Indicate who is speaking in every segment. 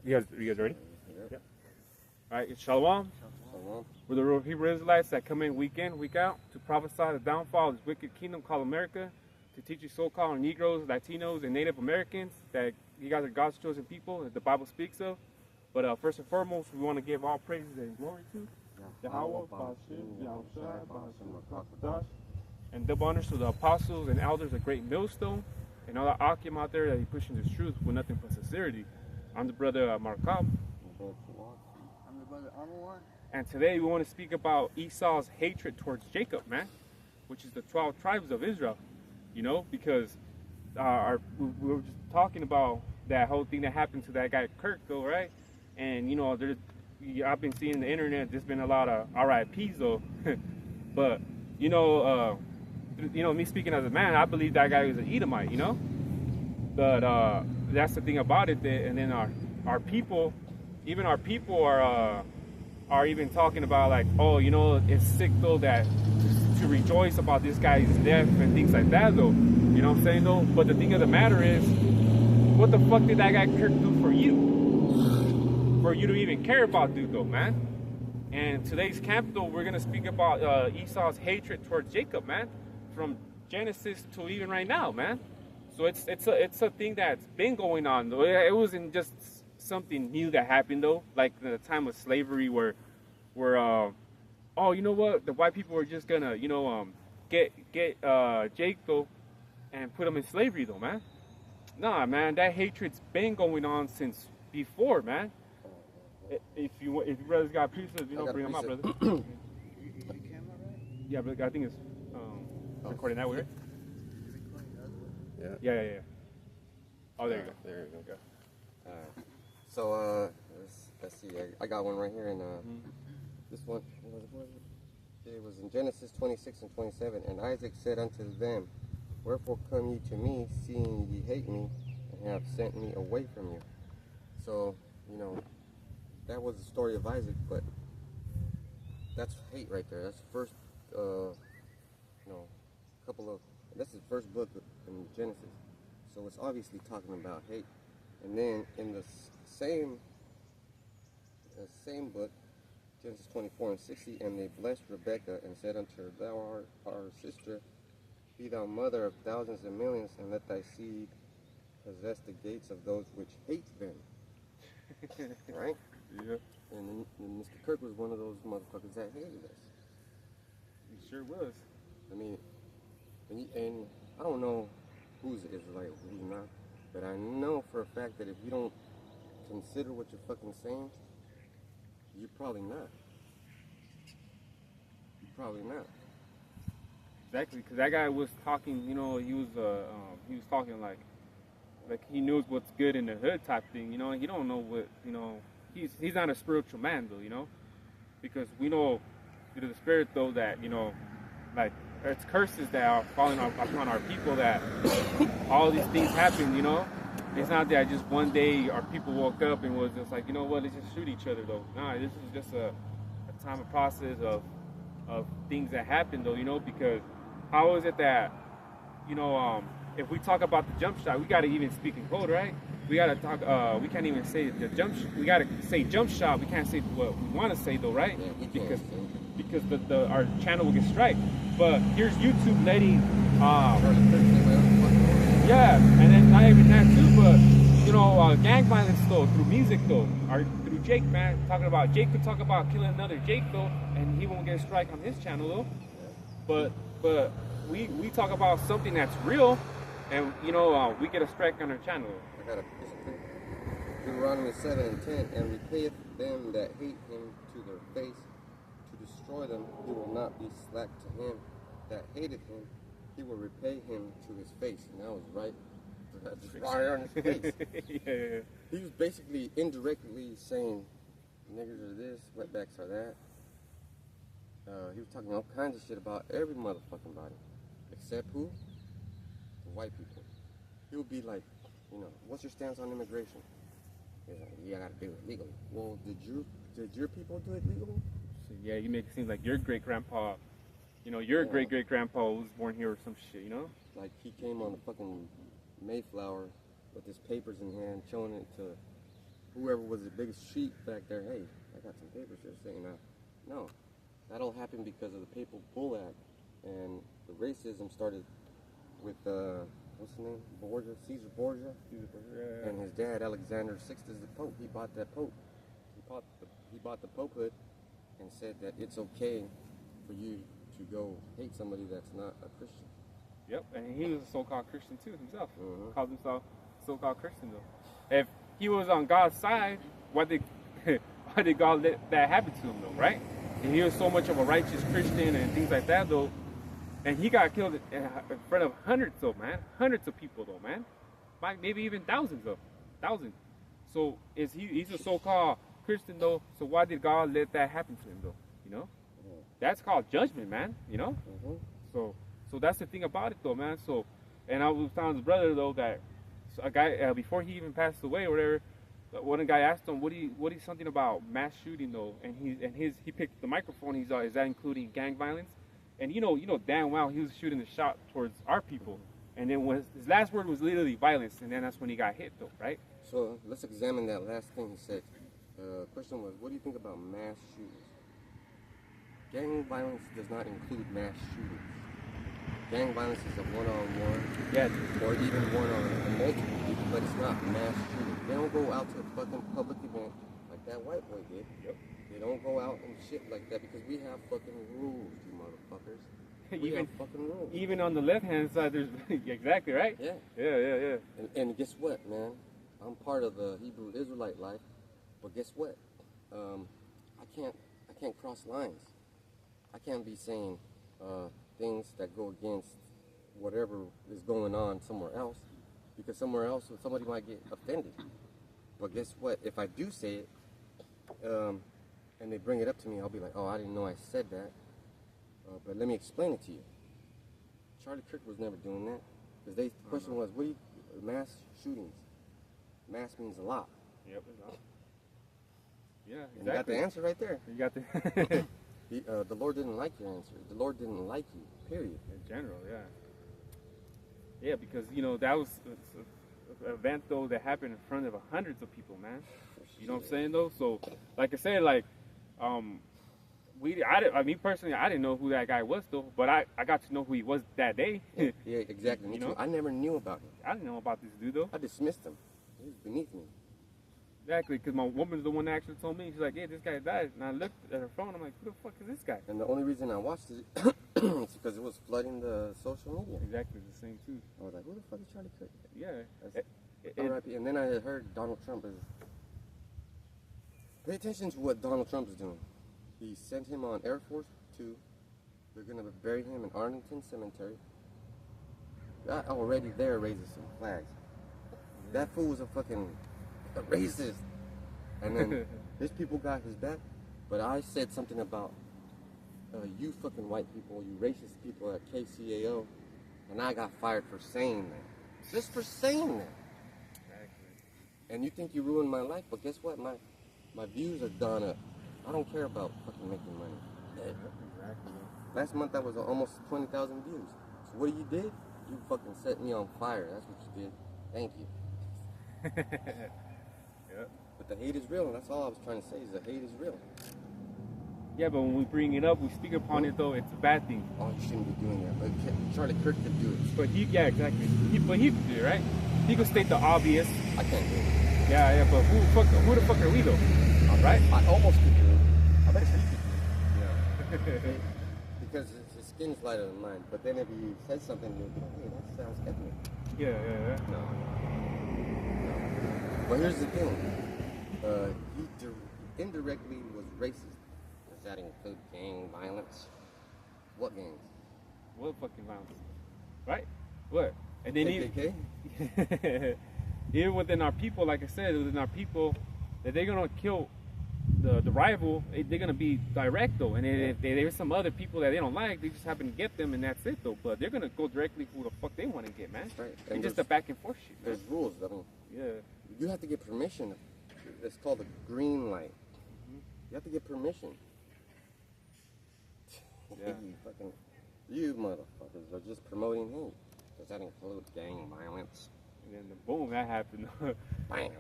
Speaker 1: You guys ready?
Speaker 2: Yep.
Speaker 1: All right, it's Shalom.
Speaker 2: Shalom.
Speaker 1: We're the real Hebrew Israelites that come in week out to prophesy the downfall of this wicked kingdom called America, to teach you so-called Negroes, Latinos, and Native Americans that you guys are God's chosen people that the Bible speaks of. But first and foremost, we want to give all praises and glory to Yahweh, Bashim, Yahushua, Bashim, Rakadash, and double honors to the apostles and elders of Great Millstone, and all the Akim out there that are pushing this truth with nothing but sincerity. I'm the brother Markab.
Speaker 2: I'm the brother Anwar.
Speaker 1: And today we want to speak about Esau's hatred towards Jacob, man, which is the 12 tribes of Israel, you know, because we were just talking about that whole thing that happened to that guy Kirk, though, right? And, you know, I've been seeing the internet, there's been a lot of RIPs, though. But, you know, me speaking as a man, I believe that guy was an Edomite, you know? But that's the thing about it. And then our people, even our people are even talking about like, oh, you know, it's sick though that to rejoice about this guy's death and things like that though. You know what I'm saying though? But the thing of the matter is, what the fuck did that guy Kirk do for you? For you to even care about dude though, man. And today's camp though, we're gonna speak about Esau's hatred towards Jacob, man. From Genesis to even right now, man. So it's a thing that's been going on though. It wasn't just something new that happened though, like the time of slavery where oh, you know what, the white people were just gonna, you know, get Jake though and put him in slavery though, man. Nah, man, that hatred's been going on since before, man. If you brothers got pieces, you know, bring them up, brother. Yeah, but I think it's recording that way, right? Yeah. Oh, there you go.
Speaker 2: There you go. So let's see. I got one right here, and this one it was in Genesis 26 and 27. And Isaac said unto them, "Wherefore come ye to me, seeing ye hate me, and have sent me away from you?" So you know that was the story of Isaac, but that's hate right there. That's the first that's the first book in Genesis. So it's obviously talking about hate. And then in the same book, Genesis 24 and 60, and they blessed Rebekah and said unto her, "Thou art our sister, be thou mother of thousands and millions, and let thy seed possess the gates of those which hate them." Right?
Speaker 1: Yeah.
Speaker 2: And Mr. Kirk was one of those motherfuckers that hated us.
Speaker 1: He sure was.
Speaker 2: I mean, and I don't know who's Israelite, who's not, but I know for a fact that if you don't consider what you're fucking saying, you're probably not. You're probably not.
Speaker 1: Exactly, because that guy was talking, you know, he was talking like he knows what's good in the hood type thing, you know. He don't know what, you know, he's not a spiritual man though, you know, because we know through the spirit though that, you know, like it's curses that are falling upon our people, that all these things happen, you know. It's not that just one day our people woke up and was just like, you know what, let's just shoot each other though. Nah, this is just a time of process of things that happen though, you know, because how is it that, you know, if we talk about the jump shot, we got to even speak in code, right? We got to talk, we can't even say the jump shot. We got to say jump shot. We can't say what we want to say though, right?
Speaker 2: Yeah,
Speaker 1: because our channel will get strike. But here's YouTube letting, yeah, and then not even that too, but you know, gang violence though, through music though, or through Jake, man, talking about Jake could talk about killing another Jake though, and he won't get a strike on his channel though. But we talk about something that's real, and you know, we get a strike on our channel.
Speaker 2: I got a piece of paper. Deuteronomy 7 and 10, and repayeth them that hate him to their face, to destroy them. He will not be slack to him that hated him. He will repay him to his face. And that was right on his face.
Speaker 1: Yeah.
Speaker 2: He was basically indirectly saying, niggers are this, wetbacks are that. He was talking all kinds of shit about every motherfucking body. Except who? The white people. He would be like, you know, what's your stance on immigration? He's like, you gotta do it legally. Well, did your people do it legally?
Speaker 1: So, yeah, you make it seem like your great grandpa, you know, your great grandpa was born here or some shit, you know?
Speaker 2: Like he came on the fucking Mayflower with his papers in hand, showing it to whoever was the biggest sheep back there, hey, I got some papers here saying that. No, that all happened because of the Papal Bull Act, and the racism started with what's his name? Borgia, Caesar Borgia,
Speaker 1: Yeah.
Speaker 2: and his dad Alexander VI is the Pope. He bought that Pope. He bought the Popehood, and said that it's okay for you to go hate somebody that's not a Christian.
Speaker 1: Yep, and he was a so-called Christian too himself.
Speaker 2: Mm-hmm.
Speaker 1: Called himself so-called Christian though. If he was on God's side, why did God let that happen to him though, right? And he was so much of a righteous Christian and things like that though, and he got killed in front of hundreds of people though, man. Maybe even thousands. So he's a so-called Christian though, so why did God let that happen to him though? You know?
Speaker 2: Mm-hmm.
Speaker 1: That's called judgment, man, you know?
Speaker 2: Mm-hmm.
Speaker 1: So that's the thing about it, though, man. So, and I was telling his brother though that a guy before he even passed away or whatever, one guy asked him, "What do you something about mass shooting though?" And he picked the microphone. He's is that including gang violence? And you know damn well he was shooting the shot towards our people. And then his last word was literally violence, and then that's when he got hit though, right?
Speaker 2: So let's examine that last thing he said. Question was, what do you think about mass shootings? Gang violence does not include mass shootings. Gang violence is a one-on-one, or even one-on multiple, but it's not mass shooting. They don't go out to a fucking public event like that white boy did.
Speaker 1: Yep.
Speaker 2: They don't go out and shit like that because we have fucking rules, you motherfuckers. We have fucking rules.
Speaker 1: Even on the left-hand side, there's exactly right.
Speaker 2: Yeah. And guess what, man? I'm part of the Hebrew Israelite life, but guess what? I can't cross lines. I can't be saying things that go against whatever is going on somewhere else, because somewhere else somebody might get offended. But guess what? If I do say it, and they bring it up to me, I'll be like, oh, I didn't know I said that. But let me explain it to you. Charlie Kirk was never doing that, because the question was, what do you, mass shootings? Mass means a lot.
Speaker 1: Yep, it's not. Yeah, exactly.
Speaker 2: And you got the answer right there.
Speaker 1: You got the.
Speaker 2: The Lord didn't like your answer. The Lord didn't like you, period.
Speaker 1: In general, yeah. Yeah, because, that was an event, though, that happened in front of hundreds of people, man. You know what I'm saying, though? So, like I said, me personally, I didn't know who that guy was, though. But I got to know who he was that day.
Speaker 2: Yeah, exactly. Me too. I never knew about him.
Speaker 1: I didn't know about this dude, though.
Speaker 2: I dismissed him. He was beneath me.
Speaker 1: Exactly, because my woman's the one that actually told me. She's like, "Yeah, this guy died." And I looked at her phone. I'm like, "Who the fuck is this guy?"
Speaker 2: And the only reason I watched it is because it was flooding the social media.
Speaker 1: Exactly, the same too.
Speaker 2: I was like, "Who the fuck is Charlie Kirk?"
Speaker 1: Yeah.
Speaker 2: R.I.P. And then I heard Donald Trump is. Pay attention to what Donald Trump is doing. He sent him on Air Force 2. They're gonna bury him in Arlington Cemetery. That already there raises some flags. That fool was a fucking racist. And then his people got his back, but I said something about you fucking white people, you racist people at KCAO, and I got fired for saying that. Just for saying that.
Speaker 1: Exactly.
Speaker 2: And you think you ruined my life, but guess what? My views are gone up. I don't care about fucking making money.
Speaker 1: Exactly.
Speaker 2: Last month I was almost 20,000 views. So what you did? You fucking set me on fire. That's what you did. Thank you.
Speaker 1: Yep.
Speaker 2: But the hate is real, and that's all I was trying to say is the hate is real.
Speaker 1: Yeah, but when we bring it up, we speak upon it though, it's a bad thing.
Speaker 2: Oh, you shouldn't be doing that. But Charlie Kirk could do it.
Speaker 1: But exactly. But he could do it, right? He could state the obvious.
Speaker 2: I can't do it.
Speaker 1: Yeah, but who the fuck are we though? Right?
Speaker 2: I almost could do it. I bet you could do it.
Speaker 1: Yeah.
Speaker 2: Because his skin's lighter than mine. But then if he says something, you'll be like, hey, that sounds ethnic.
Speaker 1: Yeah.
Speaker 2: No. But here's the thing. He indirectly was racist. Does that include gang violence? What gangs?
Speaker 1: What fucking violence? Right? What? And then
Speaker 2: KKK?
Speaker 1: even within our people, like I said, within our people, that they're gonna kill the rival, they're gonna be direct though. And if there's some other people that they don't like, they just happen to get them, and that's it though. But they're gonna go directly who the fuck they want to get, man.
Speaker 2: That's right.
Speaker 1: And just a back and forth shit.
Speaker 2: There's rules. I mean, you have to get permission. It's called a green light. You have to get permission.
Speaker 1: Yeah.
Speaker 2: You motherfuckers are just promoting hate. Does that include gang violence?
Speaker 1: And then boom, that happened.
Speaker 2: Bam.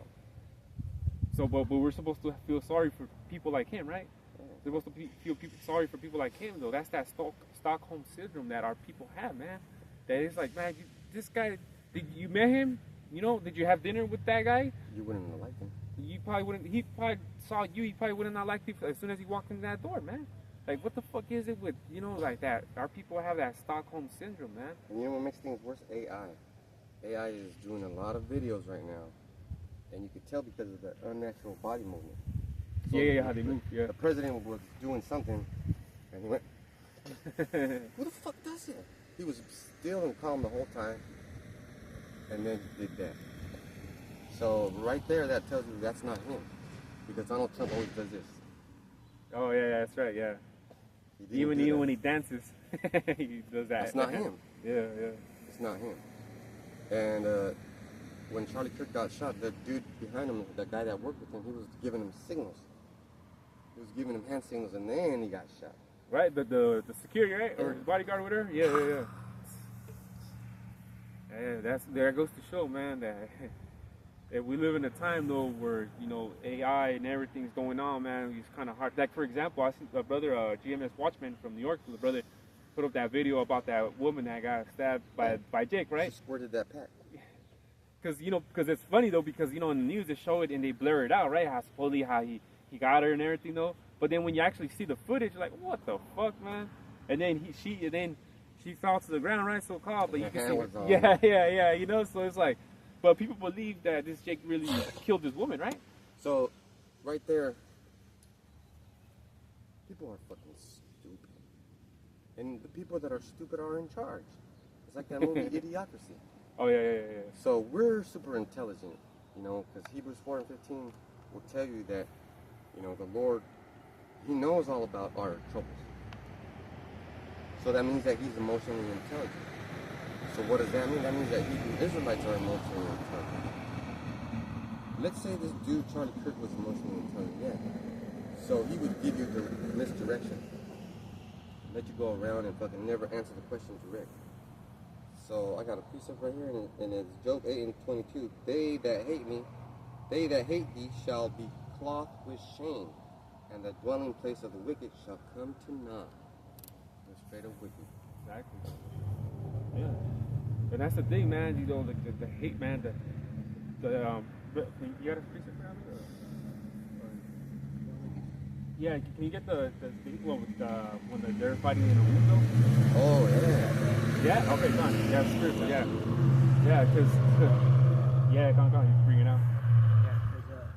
Speaker 1: So, but we're supposed to feel sorry for people like him, right? We're supposed to feel sorry for people like him, though. That's that Stockholm syndrome that our people have, man. That is like, man, this guy, did you met him? You know, did you have dinner with that guy?
Speaker 2: You wouldn't have liked him.
Speaker 1: You probably wouldn't. He probably saw you. He probably wouldn't have liked you as soon as he walked in that door, man. Like, what the fuck is it with, you know, like that? Our people have that Stockholm syndrome, man.
Speaker 2: And you know what makes things worse? AI. AI is doing a lot of videos right now, and you could tell because of the unnatural body movement. So
Speaker 1: Yeah, how they move. Yeah.
Speaker 2: The president was doing something, and he went, "Who the fuck does it?" He was still and calm the whole time, and then he did that. So right there, that tells you that's not him, because Donald Trump always does this.
Speaker 1: Oh yeah, that's right. Yeah. Even when he dances, he does that.
Speaker 2: That's not him.
Speaker 1: Yeah.
Speaker 2: It's not him. And when Charlie Kirk got shot, the dude behind him, the guy that worked with him, he was giving him signals. He was giving him hand signals, and then he got shot.
Speaker 1: Right, the security, right, or his bodyguard, or whatever. Yeah. Yeah, that goes to show, man, that if we live in a time though where, you know, AI and everything's going on, man, it's kind of hard. Like, for example, I see a brother, GMS Watchman from New York, the brother put up that video about that woman that got stabbed by Jake, right?
Speaker 2: She squirted that pack.
Speaker 1: Because it's funny though, because, you know, in the news they show it and they blur it out, right? How supposedly how he got her and everything though. But then when you actually see the footage, you're like, what the fuck, man? And then she fell to the ground, right? So called, but you can see, yeah, you know. So it's like, but people believe that this Jake really killed this woman, right?
Speaker 2: So, right there, people are fucking stupid, and the people that are stupid are in charge. It's like that movie Idiocracy.
Speaker 1: Oh yeah.
Speaker 2: So we're super intelligent, you know, because Hebrews 4:15 will tell you that, you know, the Lord, He knows all about our troubles. So that means that He's emotionally intelligent. So what does that mean? That means that Hebrew Israelites are emotionally intelligent. Let's say this dude, Charlie Kirk, was emotionally intelligent, yeah. So he would give you the misdirection. Let you go around and fucking never answer the question direct. So I got a precept right here, and it's Job 8:22. They that hate thee shall be clothed with shame, and the dwelling place of the wicked shall come to naught. The straight up wicked.
Speaker 1: Exactly. Yeah. And that's the thing, man. You know, the hate, man. You got a precept around here? Yeah, can you get the one with when they're fighting in a window?
Speaker 2: Oh yeah.
Speaker 1: Yeah. Okay, fine. Yeah, spiritual. Yeah. Yeah, because come on, you bring it out.
Speaker 3: Yeah, because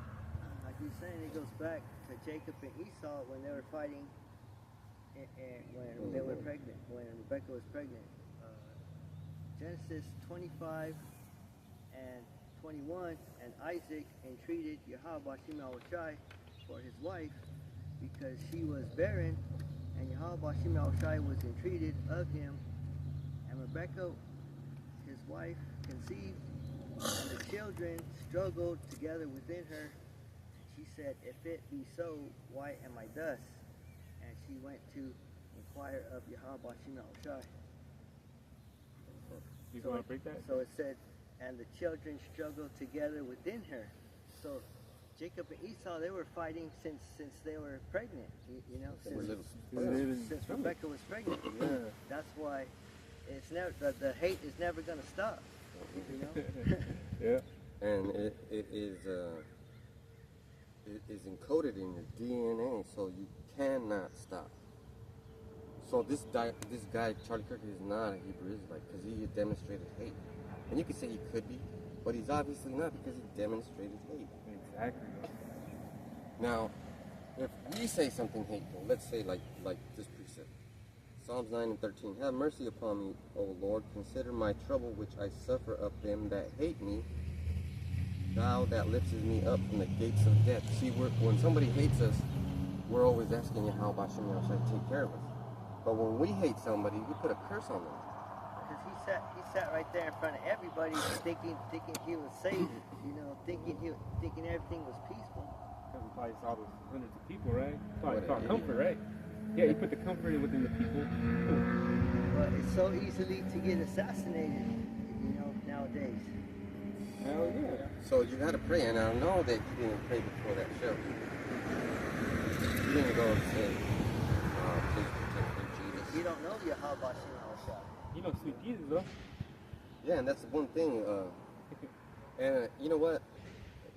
Speaker 3: like you're saying, it goes back to Jacob and Esau when they were fighting, and when they were pregnant, when Rebecca was pregnant. Genesis 25 and 21, and Isaac entreated Yahweh Shai for his wife, because she was barren, and Yahweh Shai was entreated of him, and Rebekah, his wife, conceived, and the children struggled together within her. She said, "If it be so, why am I thus?" And she went to inquire of Yahweh Shai.
Speaker 1: You want to break that?
Speaker 3: So it said, and the children struggled together within her. So Jacob and Esau, they were fighting since they were pregnant, you know, since Rebecca was pregnant.
Speaker 1: Yeah.
Speaker 3: That's why it's never the hate is never going to stop, you know.
Speaker 1: Yeah.
Speaker 2: And it is encoded in your DNA, so you cannot stop. So this guy, Charlie Kirk, is not a Hebrew Israelite because he demonstrated hate. And you could say he could be, but he's obviously not because he demonstrated hate.
Speaker 1: Exactly.
Speaker 2: Now, if we say something hateful, let's say like this precept, Psalms 9:13, have mercy upon me, O Lord, consider my trouble which I suffer of them that hate me, thou that liftest me up from the gates of death. See, when somebody hates us, we're always asking you, how about Shem Yahshua to take care of us? But when we hate somebody, we put a curse on them.
Speaker 3: Because he sat right there in front of everybody, thinking he was safe, you know, thinking everything was peaceful.
Speaker 1: Because he probably saw those hundreds of people, right? Probably saw comfort, right? Yeah, he put the comfort within the people.
Speaker 3: But it's so easily to get assassinated, you know, nowadays.
Speaker 1: Hell yeah.
Speaker 2: So you got to pray, and I know that he didn't pray before that show. He didn't go and say, please protect me, Jesus.
Speaker 3: You don't know Yahweh Shema.
Speaker 1: You know, sweet Jesus, though.
Speaker 2: Yeah, and that's the one thing. And you know what?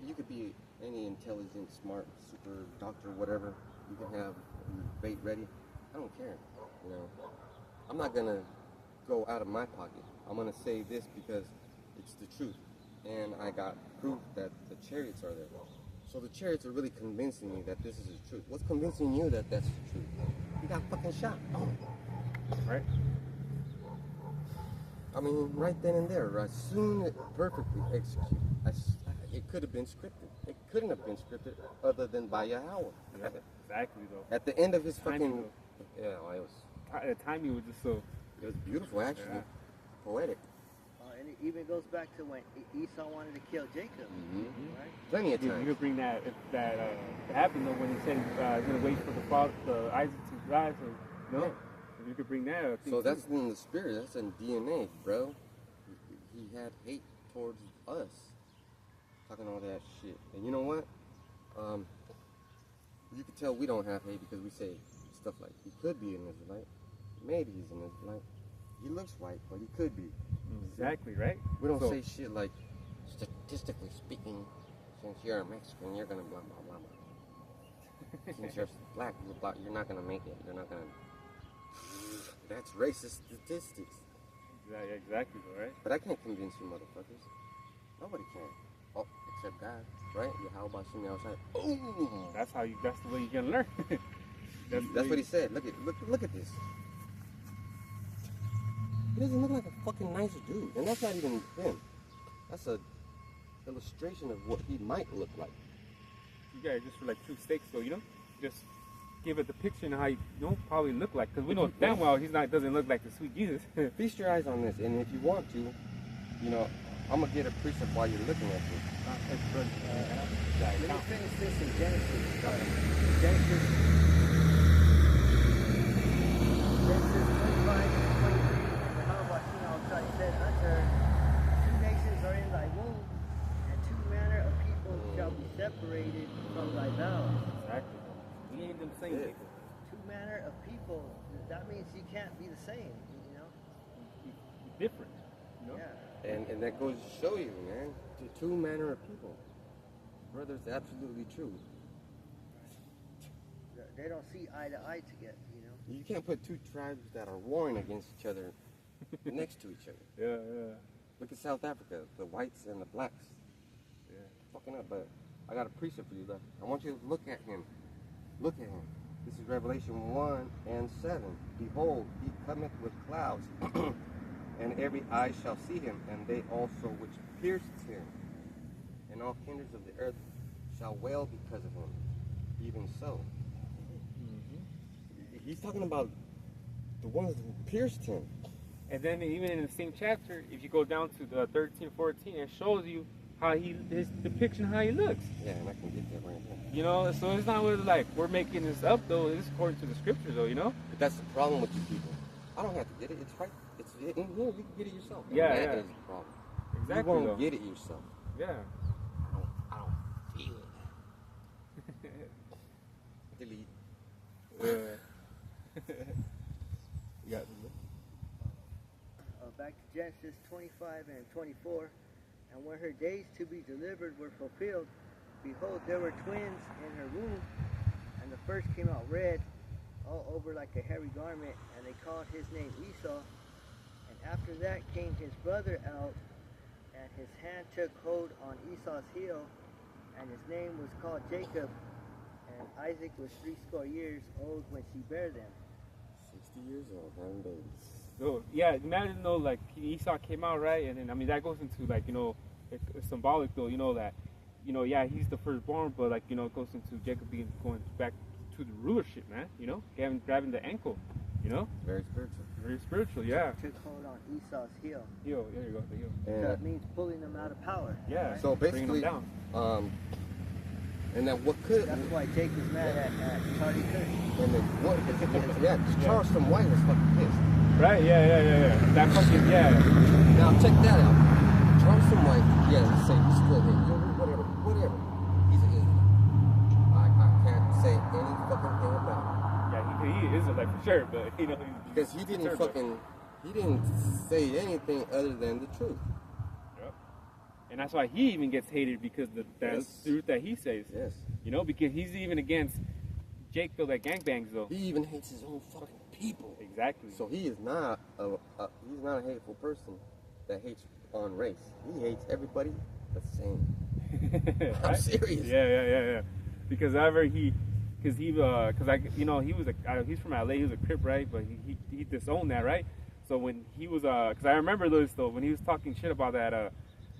Speaker 2: You could be any intelligent, smart, super doctor, whatever. You can have your bait ready. I don't care. You know, I'm not gonna go out of my pocket. I'm gonna say this because it's the truth, and I got proof that the chariots are there. So the chariots are really convincing me that this is the truth. What's convincing you that that's the truth? You got fucking shot. Oh.
Speaker 1: Right?
Speaker 2: I mean, right then and there, right? Soon, perfectly executed. It could have been scripted. It couldn't have been scripted other than by Yahweh.
Speaker 1: Yeah, exactly, though.
Speaker 2: At the end of his
Speaker 1: Timing,
Speaker 2: fucking,
Speaker 1: though.
Speaker 2: yeah, it was.
Speaker 1: The timing was just so.
Speaker 2: It was beautiful, actually.
Speaker 1: Yeah.
Speaker 2: Poetic.
Speaker 3: And it even goes back to when Esau wanted to kill Jacob. Right?
Speaker 2: Plenty of
Speaker 1: You
Speaker 2: times.
Speaker 1: could bring that happened though when he said he's gonna wait for the Isaac to rise. So, no, you could bring that up.
Speaker 2: So that's in the spirit. That's in DNA, bro. He had hate towards us, talking all that shit. And you know what? You could tell we don't have hate because we say stuff like he could be an Israelite. Maybe he's an Israelite. He looks white, but he could be.
Speaker 1: Exactly, right?
Speaker 2: We don't say shit like, statistically speaking, since you're a Mexican, you're gonna blah blah blah blah. Since you're black, you're not gonna make it. You're not gonna. That's racist statistics.
Speaker 1: Yeah, exactly, though, right?
Speaker 2: But I can't convince you, motherfuckers. Nobody can. Oh, except God, right? How about me outside? Oh,
Speaker 1: That's the way you're gonna learn.
Speaker 2: that's what he said. Look at this. He doesn't look like a fucking nice dude, and that's not even him. That's a illustration of what he might look like.
Speaker 1: You guys just for like 2 steaks, though, you know, just give it the picture and how you probably look like, because we know damn well doesn't look like the sweet Jesus.
Speaker 2: Feast your eyes on this, and if you want to, you know, I'm gonna get a precept while you're looking at this.
Speaker 3: Let me finish this in Genesis. Genesis 25 and 23. And Yahweh said unto her, 2 nations are in thy womb, and 2 manner of people shall be separated from thy bowels.
Speaker 1: Exactly. We ain't them same people.
Speaker 3: 2 manner of people. That means you can't be the same, you know?
Speaker 1: You're different, you know?
Speaker 3: Yeah.
Speaker 2: And that goes to show you, man, the 2 manner of people. Brother, it's absolutely true.
Speaker 3: They don't see eye to eye together, you know?
Speaker 2: You can't put 2 tribes that are warring against each other next to each other.
Speaker 1: Yeah.
Speaker 2: Look at South Africa, the whites and the blacks.
Speaker 1: Yeah.
Speaker 2: Fucking up, but I got a precept for you, though. I want you to look at him. Look at him. This is Revelation 1 and 7. Behold, he cometh with clouds, and every eye shall see him, and they also which pierced him. And all kindreds of the earth shall wail because of him. Even so. He's talking about the ones who pierced him.
Speaker 1: And then even in the same chapter, if you go down to the 13, 14, it shows you how his depiction how he looks.
Speaker 2: Yeah, and I can get that right here.
Speaker 1: You know, so it's not really like we're making this up though. It's according to the scriptures though, you know?
Speaker 2: But that's the problem with you people. I don't have to get it. It's right. It's in here. You can get it yourself.
Speaker 1: Yeah,
Speaker 2: That
Speaker 1: yeah.
Speaker 2: is the problem.
Speaker 1: Exactly.
Speaker 2: You won't
Speaker 1: though.
Speaker 2: get it yourself.
Speaker 1: Yeah.
Speaker 2: I don't feel it. Delete.
Speaker 1: Yeah.
Speaker 3: Back to Genesis 25 and 24. And when her days to be delivered were fulfilled, behold, there were twins in her womb. And the first came out red, all over like a hairy garment, and they called his name Esau. And after that came his brother out, and his hand took hold on Esau's heel, and his name was called Jacob. And Isaac was 80 years old when she bare them.
Speaker 2: 60 years old, having babies.
Speaker 1: So yeah, imagine though, like Esau came out, right? And then I mean that goes into like, you know, it's symbolic though, you know, that, you know, yeah, he's the firstborn, but like, you know, it goes into Jacob going back to the rulership, man, you know, grabbing the ankle, you know?
Speaker 2: Very spiritual.
Speaker 1: Very spiritual, yeah.
Speaker 3: Took hold on Esau's heel.
Speaker 1: Heel, there you go, the heel.
Speaker 3: So
Speaker 2: And
Speaker 3: it means pulling them out of power.
Speaker 1: Yeah.
Speaker 3: right?
Speaker 2: so
Speaker 1: Bringing
Speaker 2: basically,
Speaker 1: them down.
Speaker 2: And then what could
Speaker 3: That's why Jake was mad at Charlie Kirk.
Speaker 2: and then what? Yeah, Charleston White was fucking pissed.
Speaker 1: Right, yeah. That fucking, yeah.
Speaker 2: Now check that out. Charleston White, yeah, let's say he's still here, whatever. He's an Israelite. I can't say any fucking thing about it.
Speaker 1: Yeah, he is like for sure, but you know,
Speaker 2: because he didn't say anything other than the truth.
Speaker 1: Yep. And that's why he even gets hated because the truth that he says.
Speaker 2: Yes.
Speaker 1: You know, because he's even against Jake Phil that gangbangs though.
Speaker 2: He even hates his own fucking people.
Speaker 1: Exactly.
Speaker 2: So he is not he's not a hateful person that hates on race. He hates everybody the same. I'm serious.
Speaker 1: Yeah. Because he's from LA, he was a Crip, right? But he disowned that, right? So when he was because I remember this though, when he was talking shit about that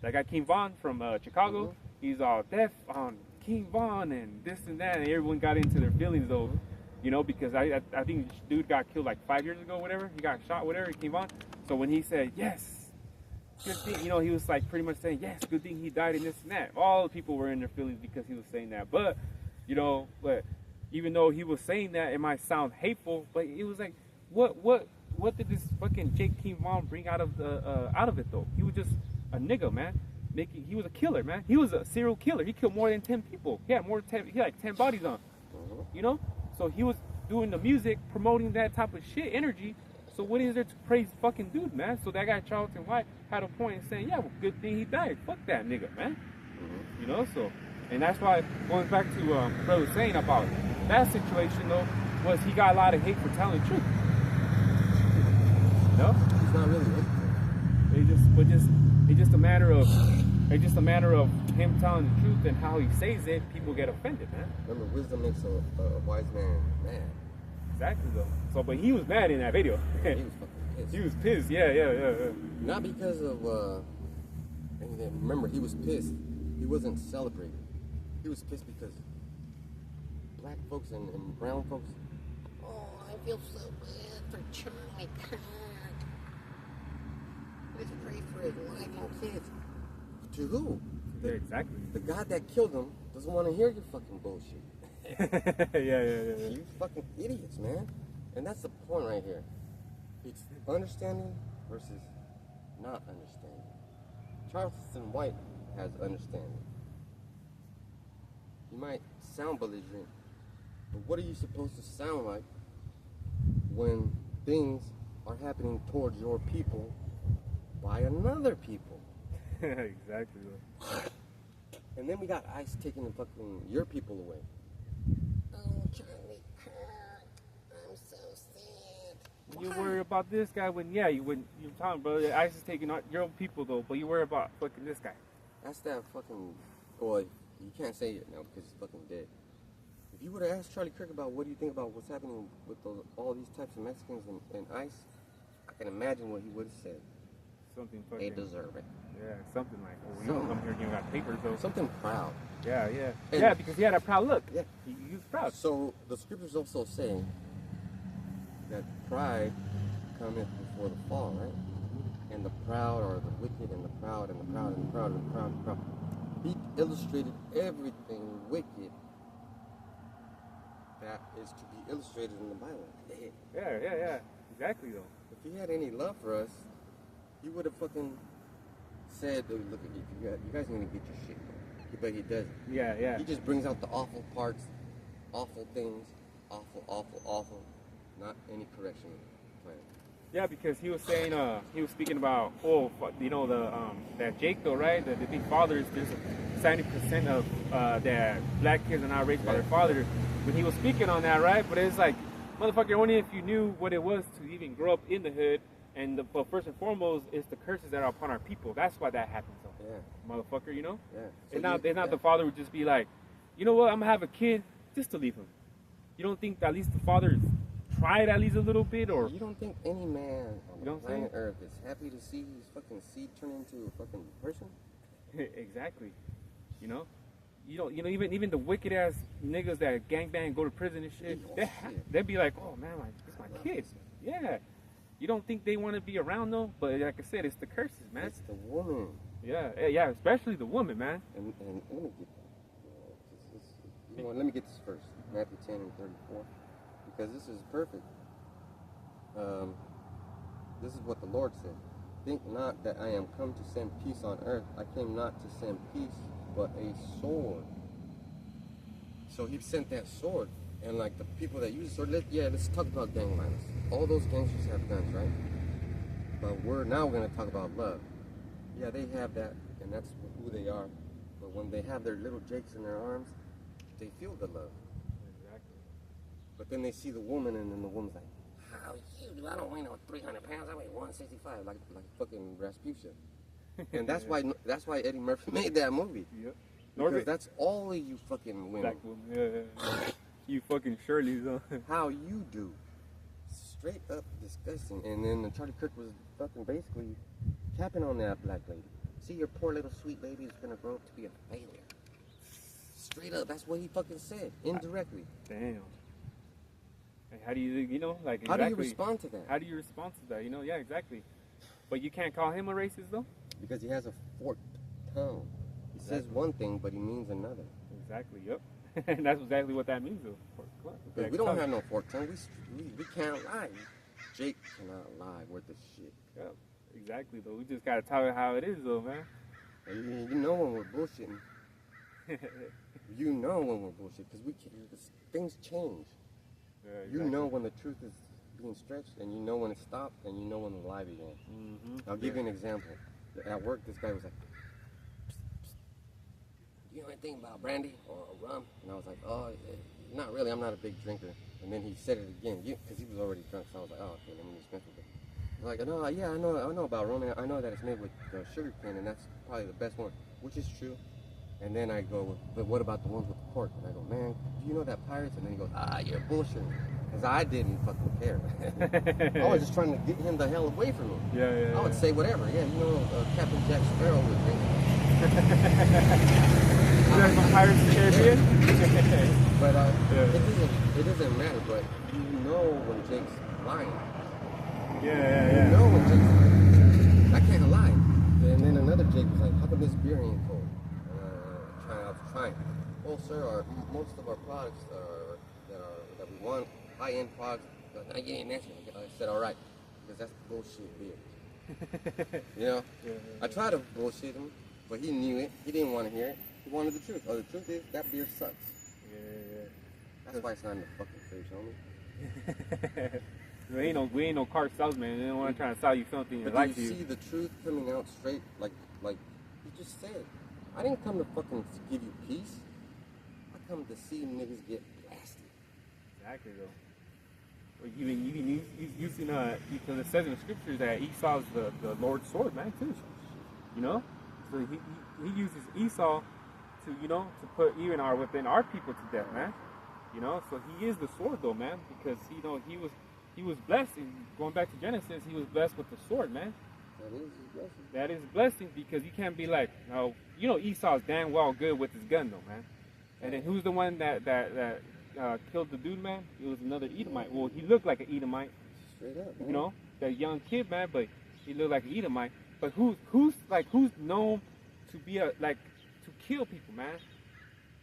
Speaker 1: guy King Von from Chicago, he's all deaf on King Von and this and that, and everyone got into their feelings though, you know, because I think this dude got killed like 5 years ago, whatever. He got shot, whatever. King Von. So when he said yes, good thing, you know, he was like pretty much saying yes, good thing he died and this and that. All the people were in their feelings because he was saying that, but you know, but even though he was saying that, it might sound hateful, but it was like, what did this fucking Jake King Von bring out of it though? He was just a nigga, man. He was a killer, man. He was a serial killer. He killed more than 10 people. He had like 10 bodies on. You know? So he was doing the music, promoting that type of shit, energy. So what is there to praise fucking dude, man? So that guy Charleston White had a point in saying, yeah, well, good thing he died. Fuck that nigga, man. You know, so, and that's why, going back to what I was saying about that situation though, was he got a lot of hate for telling the truth. No?
Speaker 2: He's not really hateful.
Speaker 1: It's just a matter of him telling the truth and how he says it. People get offended, man.
Speaker 2: Remember, wisdom makes a wise man mad.
Speaker 1: Exactly though. So, but he was mad in that video.
Speaker 2: He was fucking pissed.
Speaker 1: He was pissed. Yeah.
Speaker 2: Not because of and then remember, he was pissed. He wasn't celebrating. He was pissed because black folks and brown folks. Oh, I feel so bad for Charlie Kirk. Let's pray for his wife and kids. To who?
Speaker 1: Yeah, exactly.
Speaker 2: The God that killed him doesn't want to hear your fucking bullshit.
Speaker 1: Yeah.
Speaker 2: You fucking idiots, man. And that's the point right here. It's understanding versus not understanding. Charleston White has understanding. You might sound belligerent, but what are you supposed to sound like when things are happening towards your people by another people?
Speaker 1: Exactly.
Speaker 2: And then we got ICE taking the fucking your people away. Oh, Charlie Kirk, I'm so sad.
Speaker 1: You worry about this guy when you're talking, bro. ICE is taking out your own people though, but you worry about fucking this guy.
Speaker 2: That's that fucking boy. You can't say it now because he's fucking dead. If you would have asked Charlie Kirk about what do you think about what's happening with all these types of Mexicans and ICE, I can imagine what he would have said.
Speaker 1: Something fucking.
Speaker 2: They deserve it.
Speaker 1: Yeah, something like, oh, we don't come here and you got papers though.
Speaker 2: Something proud.
Speaker 1: Yeah.
Speaker 2: And
Speaker 1: yeah, because he had a proud look.
Speaker 2: Yeah.
Speaker 1: He was proud.
Speaker 2: So the scriptures also say that pride cometh before the fall, right? And the proud are the wicked, and the proud, and the proud, and the proud, and the proud, and the proud. He illustrated everything wicked that is to be illustrated in the Bible.
Speaker 1: Yeah. Exactly though.
Speaker 2: If he had any love for us, he would have fucking said, look at you guys need to get your shit. But he doesn't.
Speaker 1: Yeah.
Speaker 2: He just brings out the awful parts, awful things, awful, not any correction plan.
Speaker 1: Yeah, because he was saying, he was speaking about, that Jake though, right? The big fathers, there's 70% of that black kids are not raised by their father. When he was speaking on that, right? But it's like, motherfucker, only if you knew what it was to even grow up in the hood. And but first and foremost, it's the curses that are upon our people. That's why that happens though. Yeah. Motherfucker, you know?
Speaker 2: Yeah.
Speaker 1: So it's not the father would just be like, you know what, I'm gonna have a kid just to leave him. You don't think at least the father tried at least a little bit, or
Speaker 2: you don't think any man on the planet Earth is happy to see his fucking seed turn into a fucking person?
Speaker 1: Exactly. You know? Even the wicked ass niggas that gangbang go to prison and shit, they'd be like, oh man, it's my kid. Yeah. You don't think they want to be around though? But like I said, it's the curses, man.
Speaker 2: It's the woman.
Speaker 1: Yeah, especially the woman, man.
Speaker 2: And let me get that. Let me get this first. Matthew 10 and 34. Because this is perfect. This is what the Lord said. think not that I am come to send peace on earth. I came not to send peace, but a sword. So he sent that sword. And like the people that use the sword, let's talk about gang violence. All those gangsters have guns, right? But we're going to talk about love. Yeah, they have that, and that's who they are. But when they have their little jakes in their arms, they feel the love.
Speaker 1: Exactly.
Speaker 2: But then they see the woman, and then the woman's like, "How you do? I don't weigh no 300 pounds. I weigh 165, like fucking Rasputin." And that's why Eddie Murphy made that movie.
Speaker 1: Yep.
Speaker 2: Because that's all of you fucking women.
Speaker 1: Black woman. Yeah. You fucking Shirley's.
Speaker 2: How you do? Straight up disgusting. And then Charlie Kirk was fucking basically capping on that black lady. See, your poor little sweet lady is gonna grow up to be a failure. Straight up, that's what he fucking said, indirectly.
Speaker 1: Damn. And how do you like? Exactly,
Speaker 2: how do you respond to that?
Speaker 1: How do you respond to that? Yeah, exactly. But you can't call him a racist though.
Speaker 2: Because he has a forked tongue. He says one thing, but he means another.
Speaker 1: Exactly. Yep. And that's exactly what that means though.
Speaker 2: Because we don't have no forked tongue. We can't lie. Jake cannot lie worth of shit.
Speaker 1: Yep. Exactly though. We just gotta tell it how it is though, man.
Speaker 2: You know when we're bullshitting. You know when we're bullshit because things change.
Speaker 1: Yeah, exactly.
Speaker 2: You know when the truth is being stretched, and you know when it stopped, and you know when the lie began.
Speaker 1: Mm-hmm.
Speaker 2: I'll give you an example. At work, this guy was like, "Psst, psst. Do you know anything about brandy or rum?" And I was like, "Oh, not really. I'm not a big drinker." And then he said it again because he was already drunk. So I was like, "Oh, okay, let me just mess with it." He's like, "No, yeah, I know about rum. I know that it's made with sugar cane, and that's probably the best one," which is true. And then I go, "But what about the ones with the pork?" And I go, "Man, do you know that pirates?" And then he goes, "You're bullshitting." Because I didn't fucking care. I was just trying to get him the hell away from me.
Speaker 1: Yeah.
Speaker 2: I would say whatever. Yeah, Captain Jack Sparrow would drink. Pirates of the Caribbean? But it doesn't matter. But you know when Jake's lying.
Speaker 1: Yeah.
Speaker 2: You know when Jake's lying. I can't lie. And then another Jake was like, "How come this beer ain't cold?" I was trying. Well, sir, most of our products that we want, high-end products, I ain't answering. I said, "All right," because that's bullshit beer. Yeah. I tried to bullshit him, but he knew it. He didn't want to hear it. He wanted the truth. Oh, the truth is that beer sucks.
Speaker 1: Yeah.
Speaker 2: That's why it's not in the fucking fridge, homie.
Speaker 1: We ain't no car salesman. They don't want to try to sell you something you like to.
Speaker 2: You see the truth coming out straight, like he just said. I didn't come to fucking give you peace. I come to see niggas get blasted.
Speaker 1: Exactly though. Even using because it says in the scriptures that Esau's the Lord's sword, man, too. So he uses Esau to put even within our people to death, man. So he is the sword though, man, because he was blessed. And going back to Genesis, he was blessed with the sword, man.
Speaker 2: That is his blessing.
Speaker 1: That is a blessing because you can't be like, Esau's damn well good with his gun though, man. And then who's the one that killed the dude, man? It was another Edomite. Well, he looked like an Edomite.
Speaker 2: Straight up, man.
Speaker 1: That young kid, man, but he looked like an Edomite. But who's known to be to kill people, man?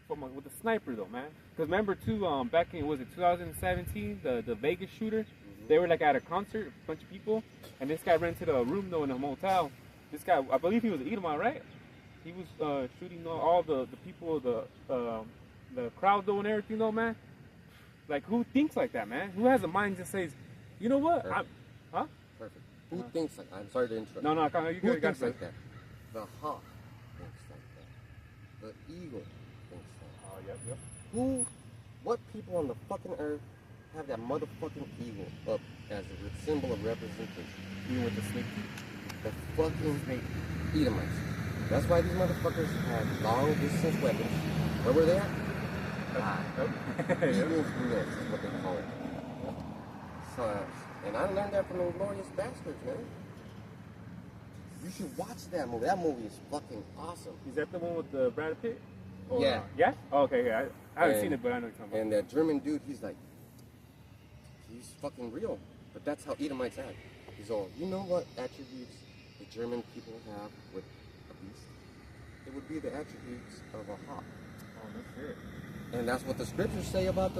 Speaker 1: With a sniper though, man. Because remember too, back in 2017, the Vegas shooter. They were at a concert, a bunch of people, and this guy rented a room though in a motel. This guy, I believe he was an Edomite, right? He was shooting all the people, the crowd though and everything though, man. Like who thinks like that, man? Who has a mind that says, you know what?
Speaker 2: Perfect. Perfect. Who thinks like that? I'm sorry to interrupt.
Speaker 1: No,
Speaker 2: Who thinks like that? The hawk thinks like that. The eagle thinks like that.
Speaker 1: Oh, yep.
Speaker 2: What people on the fucking earth have that motherfucking eagle up as a symbol of representation?
Speaker 1: Even with the snake.
Speaker 2: The fucking Edomites. That's why these motherfuckers had long distance weapons. Where were they at? Eagle's nest is what they call it. So, and I learned that from the Glorious Bastards, man. You should watch that movie. That movie is fucking awesome.
Speaker 1: Is that the one with the Brad Pitt? Or,
Speaker 2: yeah.
Speaker 1: Yeah? Oh, okay, yeah. I haven't seen it, but I know what you're talking about.
Speaker 2: And that German dude, he's fucking real. But that's how Edomites act. He's all, you know what attributes the German people have with a beast? It would be the attributes of a hawk.
Speaker 1: Oh, no shit.
Speaker 2: And that's what the scriptures say about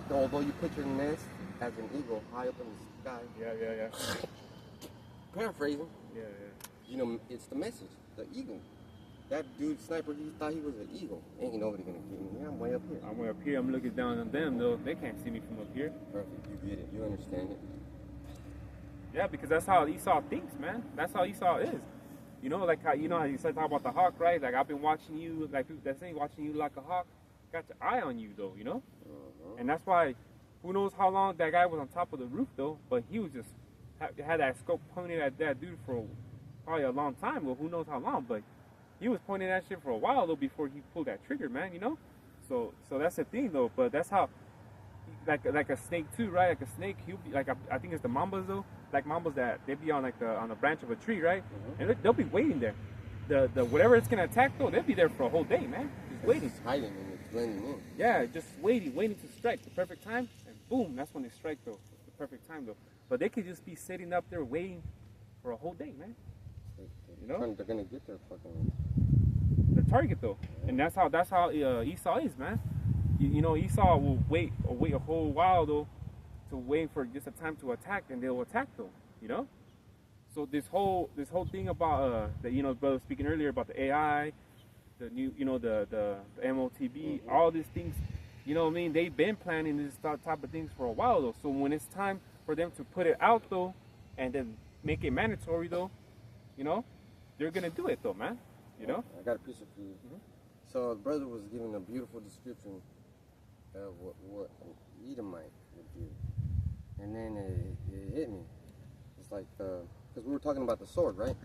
Speaker 2: although you put your nest as an eagle high up in the sky.
Speaker 1: Yeah.
Speaker 2: paraphrasing.
Speaker 1: Yeah.
Speaker 2: You know, it's the message, the eagle. That dude sniper, he thought he was an eagle. Ain't nobody gonna get me. I'm way up here.
Speaker 1: I'm way up here. I'm looking down on them though. They can't see me from up here.
Speaker 2: Perfect. You get it. You understand it.
Speaker 1: Yeah, because that's how Esau thinks, man. That's how Esau is. You know, like how you said talk about the hawk, right? Like I've been watching you, like people that say watching you like a hawk. Got your eye on you though, you know. And that's why, who knows how long that guy was on top of the roof though, but he was just had that scope pointed at that dude for probably a long time. Well, who knows how long, but he was pointing that shit for a while though before he pulled that trigger, man. You know. So that's the thing though. But that's how, like a snake too, right? Like a snake, he'll be like I think it's the mambas though. Like mambas that they be on like on a branch of a tree, right? And they'll be waiting there. The whatever it's gonna attack though, they'll be there for a whole day, man. Just waiting.
Speaker 2: It's hiding and it's blending in.
Speaker 1: Yeah, just waiting to strike the perfect time, and boom, that's when they strike though. The perfect time though. But they could just be sitting up there waiting for a whole day, man. You know?
Speaker 2: They're gonna get their fucking
Speaker 1: target though, and that's how Esau is, man. You know, Esau will wait a whole while though, to wait for just a time to attack, and they'll attack though. You know. So this whole thing about the brother speaking earlier about the AI, the new the MOTB, all these things, you know what I mean? They've been planning this type of things for a while though. So when it's time for them to put it out though, and then make it mandatory though, you know, they're gonna do it though, man. You know.
Speaker 2: I got a piece of food. So the brother was giving a beautiful description of what an Edomite would do, and then it hit me. It's like because we were talking about the sword, right?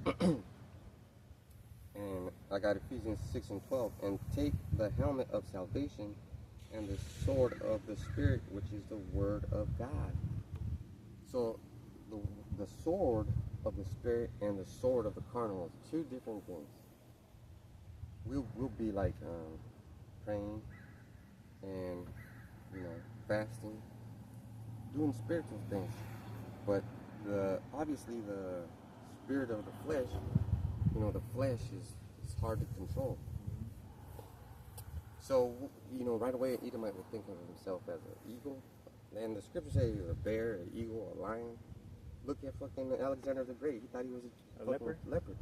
Speaker 2: And I got Ephesians 6:12, and take the helmet of salvation and the sword of the Spirit, which is the word of God. So the sword of the Spirit and the sword of the carnal is two different things. We'll be like praying and fasting, doing spiritual things, but obviously the spirit of the flesh, the flesh is hard to control. So right away an Edomite would think of himself as an eagle, and the scripture says he's a bear, an eagle, a lion. Look at fucking Alexander the Great. He thought he was a leopard.
Speaker 1: A leopard.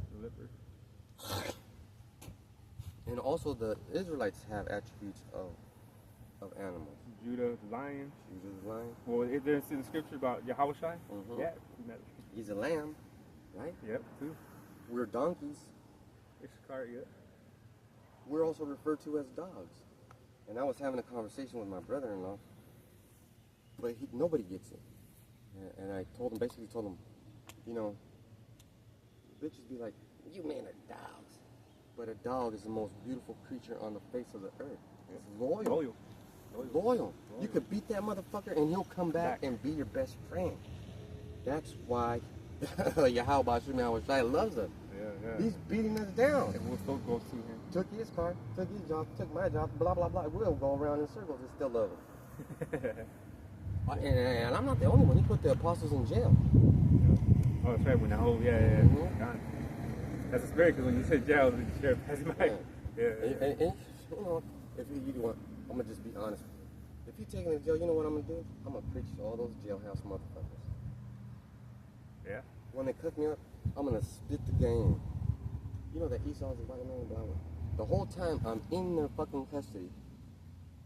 Speaker 2: And also the Israelites have attributes of animals.
Speaker 1: Judah the lion.
Speaker 2: Well,
Speaker 1: there's in the scripture about Yahweh Shai. Yeah.
Speaker 2: He's a lamb, right?
Speaker 1: Yep, too.
Speaker 2: We're donkeys.
Speaker 1: Issachar, yeah.
Speaker 2: We're also referred to as dogs. And I was having a conversation with my brother-in-law, but nobody gets it. And I basically told him, bitches be like, you men are dogs. But a dog is the most beautiful creature on the face of the earth. It's loyal. You could beat that motherfucker and he'll come back and be your best friend. That's why Yahweh Shai loves us.
Speaker 1: Yeah.
Speaker 2: He's beating us down.
Speaker 1: And we'll still go to him.
Speaker 2: Took his car, took his job, took my job, blah, blah, blah. We'll go around in circles and still love him. And I'm not the only one. He put the apostles in jail.
Speaker 1: Oh, that's right. When the whole, yeah. God. That's a spirit, because when you said jail, the sheriff passed by. Yeah.
Speaker 2: And if you want, I'm going to just be honest with you. If you take me to jail, you know what I'm going to do? I'm going to preach to all those jailhouse motherfuckers.
Speaker 1: Yeah.
Speaker 2: When they cut me up, I'm going to spit the game. You know that Esau's a white man, blah, blah. The whole time I'm in their fucking custody,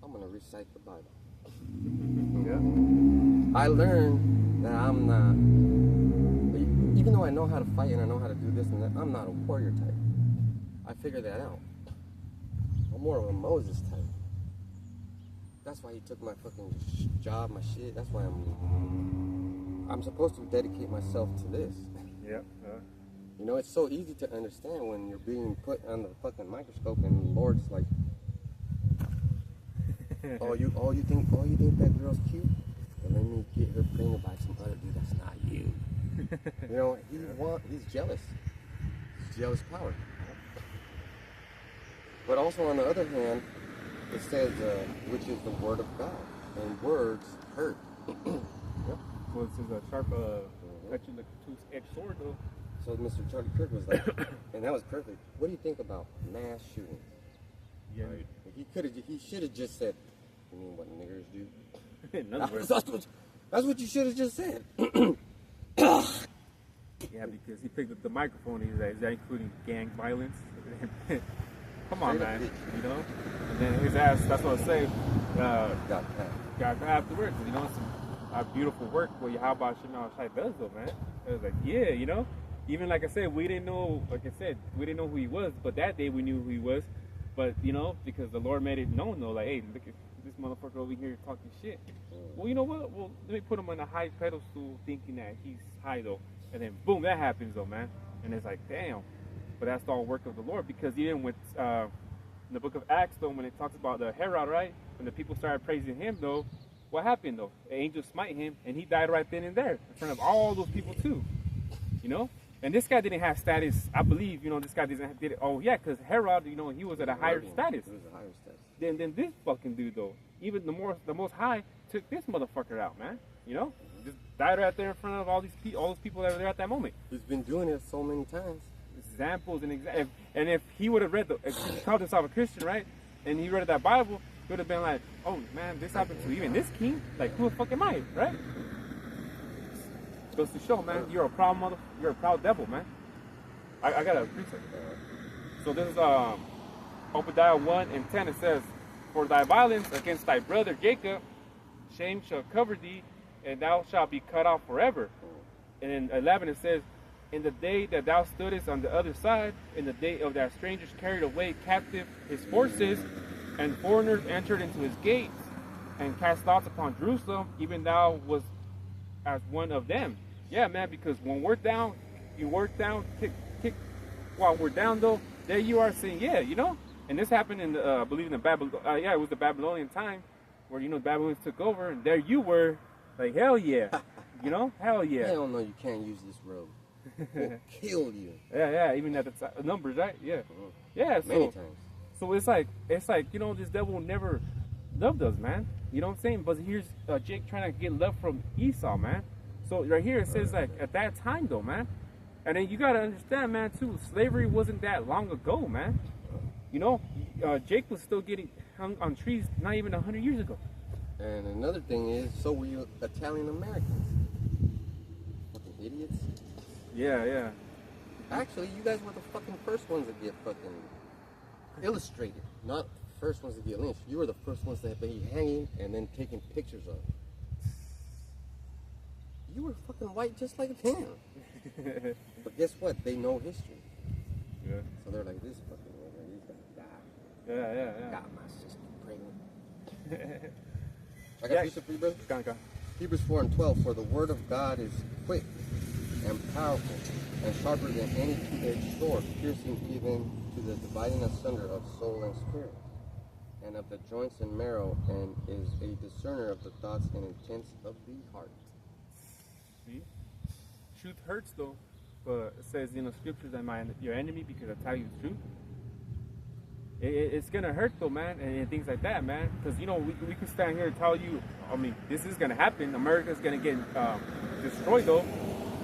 Speaker 2: I'm going to recite the Bible.
Speaker 1: Yeah.
Speaker 2: I learned that I'm not, even though I know how to fight and I know how to do this and that, I'm not a warrior type. I figured that out. I'm more of a Moses type. That's why he took my fucking job, my shit. That's why I'm supposed to dedicate myself to this.
Speaker 1: Yeah.
Speaker 2: It's so easy to understand when you're being put under the fucking microscope and the Lord's like, oh you think that girl's cute? Well, let me get her pregnant by some other dude that's not you. He's jealous. He's jealous power. But also on the other hand, it says, which is the word of God, and words hurt.
Speaker 1: Yep. So this is a sharp, touching the two-edged sword, though.
Speaker 2: So Mr. Charlie Kirk was like, and that was perfect. What do you think about mass shootings?
Speaker 1: Yeah.
Speaker 2: Right? He should have just said, you mean what niggers do?
Speaker 1: In other words.
Speaker 2: That's what you should have just said.
Speaker 1: Yeah, because he picked up the microphone. He's like, is that including gang violence? Come on, man. You know? And then his ass, that's what I say, got afterwards. You know, some beautiful work. Well, how about Shemal Shai does, though, man? I was like, yeah, you know? Even like I said, we didn't know, we didn't know who he was, but that day we knew who he was. But, you know, because the Lord made it known, though, like, hey, look at this motherfucker over here talking shit. Well, you know what? Well, let me put him on a high pedestal thinking that he's high, though. And then, boom, that happens, though, man. And it's like, damn. But that's all work of the Lord. Because even with in the book of Acts, though, when it talks about the Herod, right? When the people started praising him, though, what happened, though? The angel smite him, and he died right then and there in front of all those people, too. You know? And this guy didn't have status, I believe, you know, this guy did it. Oh, yeah, because Herod, you know, he was at a higher status.
Speaker 2: He was a higher status.
Speaker 1: Than this fucking dude, though. Even the most high took this motherfucker out, man. You know? Just died right there in front of all those people that were there at that moment.
Speaker 2: He's been doing it so many times.
Speaker 1: Examples and and if he would have read if he called himself a Christian, right? And he read that Bible, he would have been like, oh, man, this happened to even this king? Like, who the fuck am I, right? Goes to show, man, you're a proud devil, man. I got a precept. So this is Obadiah 1:10. It says, for thy violence against thy brother Jacob, shame shall cover thee, and thou shalt be cut off forever. And in 11 it says, in the day that thou stoodest on the other side, in the day of that strangers carried away captive his forces, and foreigners entered into his gates, and cast lots upon Jerusalem, even thou was as one of them. Yeah, man, because when we're down, you work down, kick. While we're down, though, there you are saying, yeah, you know? And this happened in the, I believe in the it was the Babylonian time, where, you know, the Babylonians took over, and there you were, like, hell yeah. You know? Hell yeah.
Speaker 2: Hell no, you can't use this road. We'll kill you.
Speaker 1: Yeah, even at the numbers, right? Yeah. Yeah, so.
Speaker 2: Many times.
Speaker 1: So it's like, you know, this devil never loved us, man. You know what I'm saying? But here's Jake trying to get love from Esau, man. So right here it says, like, at that time, though, man. And then you got to understand, man, too, slavery wasn't that long ago, man. You know, Jake was still getting hung on trees not even 100 years ago.
Speaker 2: And another thing is, so were you Italian Americans. Fucking idiots.
Speaker 1: Yeah.
Speaker 2: Actually, you guys were the fucking first ones to get fucking illustrated. Not the first ones to get lynched. You were the first ones to be hanging and then taking pictures of. You were fucking white just like him. But guess what? They know history.
Speaker 1: Yeah.
Speaker 2: So they're like, this fucking nigga, he's gonna die.
Speaker 1: Yeah.
Speaker 2: Got my sister pregnant. I got piece of free, brother?
Speaker 1: Go.
Speaker 2: Hebrews 4:12, for the word of God is quick and powerful and sharper than any two-edged sword, piercing even to the dividing asunder of soul and spirit, and of the joints and marrow, and is a discerner of the thoughts and intents of the heart.
Speaker 1: See? Truth hurts, though. But it says in the scriptures, am I your enemy because I tell you the truth? It's going to hurt, though, man, and things like that, man. Because, you know, we can stand here and tell you, I mean, this is going to happen. America's going to get destroyed, though.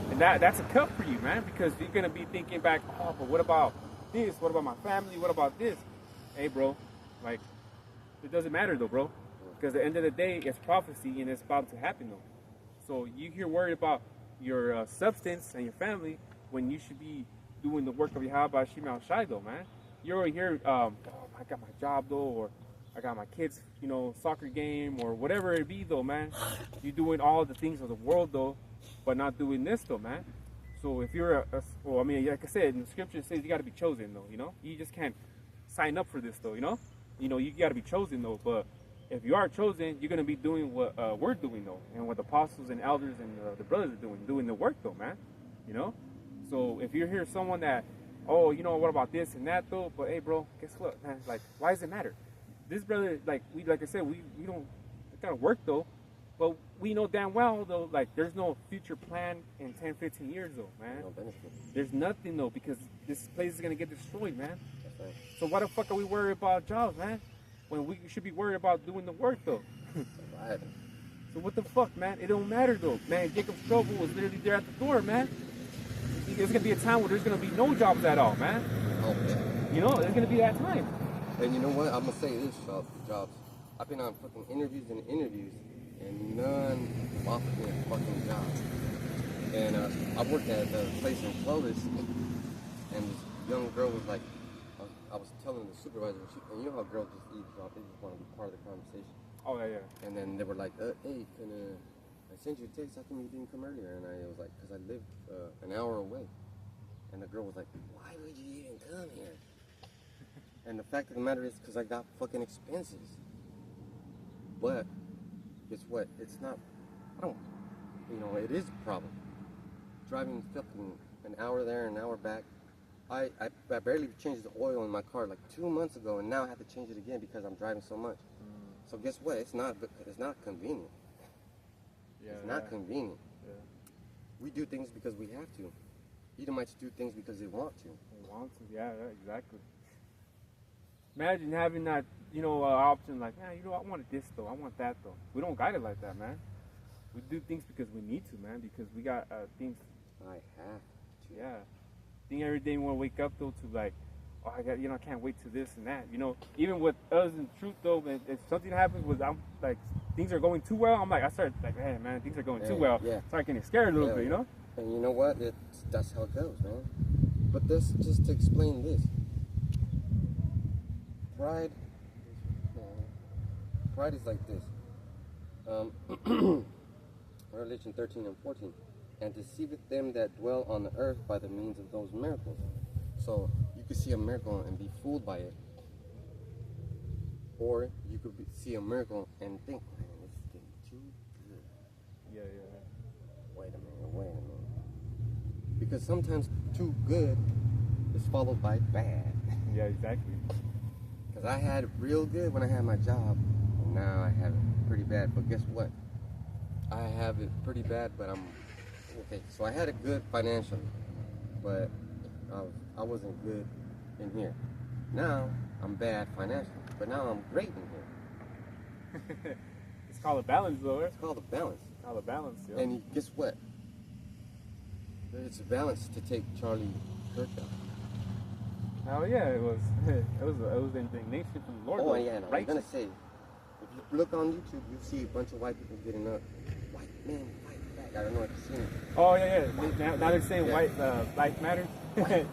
Speaker 1: And that's a cut for you, man, because you're going to be thinking back, oh, but what about this? What about my family? What about this? Hey, bro, like, it doesn't matter, though, bro. Because at the end of the day, it's prophecy, and it's about to happen, though. So you're worried about your substance and your family when you should be doing the work of Yahweh Shemal Shai, though, man. You're over here, oh, I got my job, though, or I got my kids, you know, soccer game, or whatever it be, though, man. You're doing all the things of the world, though, but not doing this, though, man. So if you're well, I mean, like I said, in the scripture it says you got to be chosen, though, you know. You just can't sign up for this, though, you know. You know, you got to be chosen, though, but if you are chosen, you're going to be doing what we're doing, though, and what the apostles and elders and the brothers are doing the work, though, man, you know. So if you're here someone that, oh, you know, what about this and that, though, but hey, bro, guess what, man, like, why does it matter? This brother, like I said, we don't, it gotta work, though, but we know damn well, though, like, there's no future plan in 10, 15 years, though, man. There's nothing, though, because this place is gonna get destroyed, man.
Speaker 2: That's right.
Speaker 1: So why the fuck are we worried about jobs, man? When we should be worried about doing the work, though. So what the fuck, man? It don't matter, though. Man, Jacob's trouble was literally there at the door, man. There's going to be a time where there's going to be no jobs at all, man.
Speaker 2: Oh, yeah.
Speaker 1: You know, there's going to be that time.
Speaker 2: And you know what? I'm going to say this, jobs. I've been on fucking interviews, and none offered me a fucking job. And I worked at a place in Clovis, and this young girl was like, I was telling the supervisor, and you know how girls just eavesdrop, they just want to be part of the conversation.
Speaker 1: Oh, yeah.
Speaker 2: And then they were like, hey, I sent you a text, how come you didn't come earlier? And I was like, because I live an hour away. And the girl was like, why would you even come here? And the fact of the matter is because I got fucking expenses. But guess what? It's not, it is a problem. Driving fucking an hour there, an hour back. I barely changed the oil in my car like 2 months ago, and now I have to change it again because I'm driving so much. So guess what? It's not convenient.
Speaker 1: Yeah,
Speaker 2: it's not convenient.
Speaker 1: Yeah.
Speaker 2: We do things because we have to. Edomites do things because they want to.
Speaker 1: They want to, yeah, exactly. Imagine having that, option like, man, I wanted this though, I want that though. We don't got it like that, man. We do things because we need to, man, because we got things.
Speaker 2: I have to.
Speaker 1: Yeah. I think every day we want to wake up though to like, oh, I can't wait to this and that. Even with us in truth though, if something happens with, I'm like, things are going too well, I start like, hey man, things are going too well.
Speaker 2: Yeah.
Speaker 1: Start getting scared a little bit,
Speaker 2: And you know what? That's how it goes, man. But this, just to explain this. Pride is like this. Revelation 13 and 14. And deceiveth them that dwell on the earth by the means of those miracles. So you could see a miracle and be fooled by it. Or you could see a miracle and think, man, this is getting too good.
Speaker 1: Yeah.
Speaker 2: Wait a minute. Because sometimes too good is followed by bad.
Speaker 1: Yeah, exactly.
Speaker 2: Because I had it real good when I had my job, and now I have it pretty bad. But guess what? I have it pretty bad, but I'm okay. So I had it good financially, but I wasn't good in here. Now I'm bad financially, but now I'm great in here.
Speaker 1: It's called a balance, though. Right?
Speaker 2: It's called a balance.
Speaker 1: It's called a balance, yeah.
Speaker 2: And guess what? It's a balance to take Charlie Kirk out.
Speaker 1: Oh yeah, it was indignation from the Lord.
Speaker 2: Oh yeah, and I was gonna say, if you look on YouTube, you see a bunch of white people getting up. White men fight back. I don't know if you've seen it.
Speaker 1: Oh yeah. Now they're saying white life matters.
Speaker 2: White man,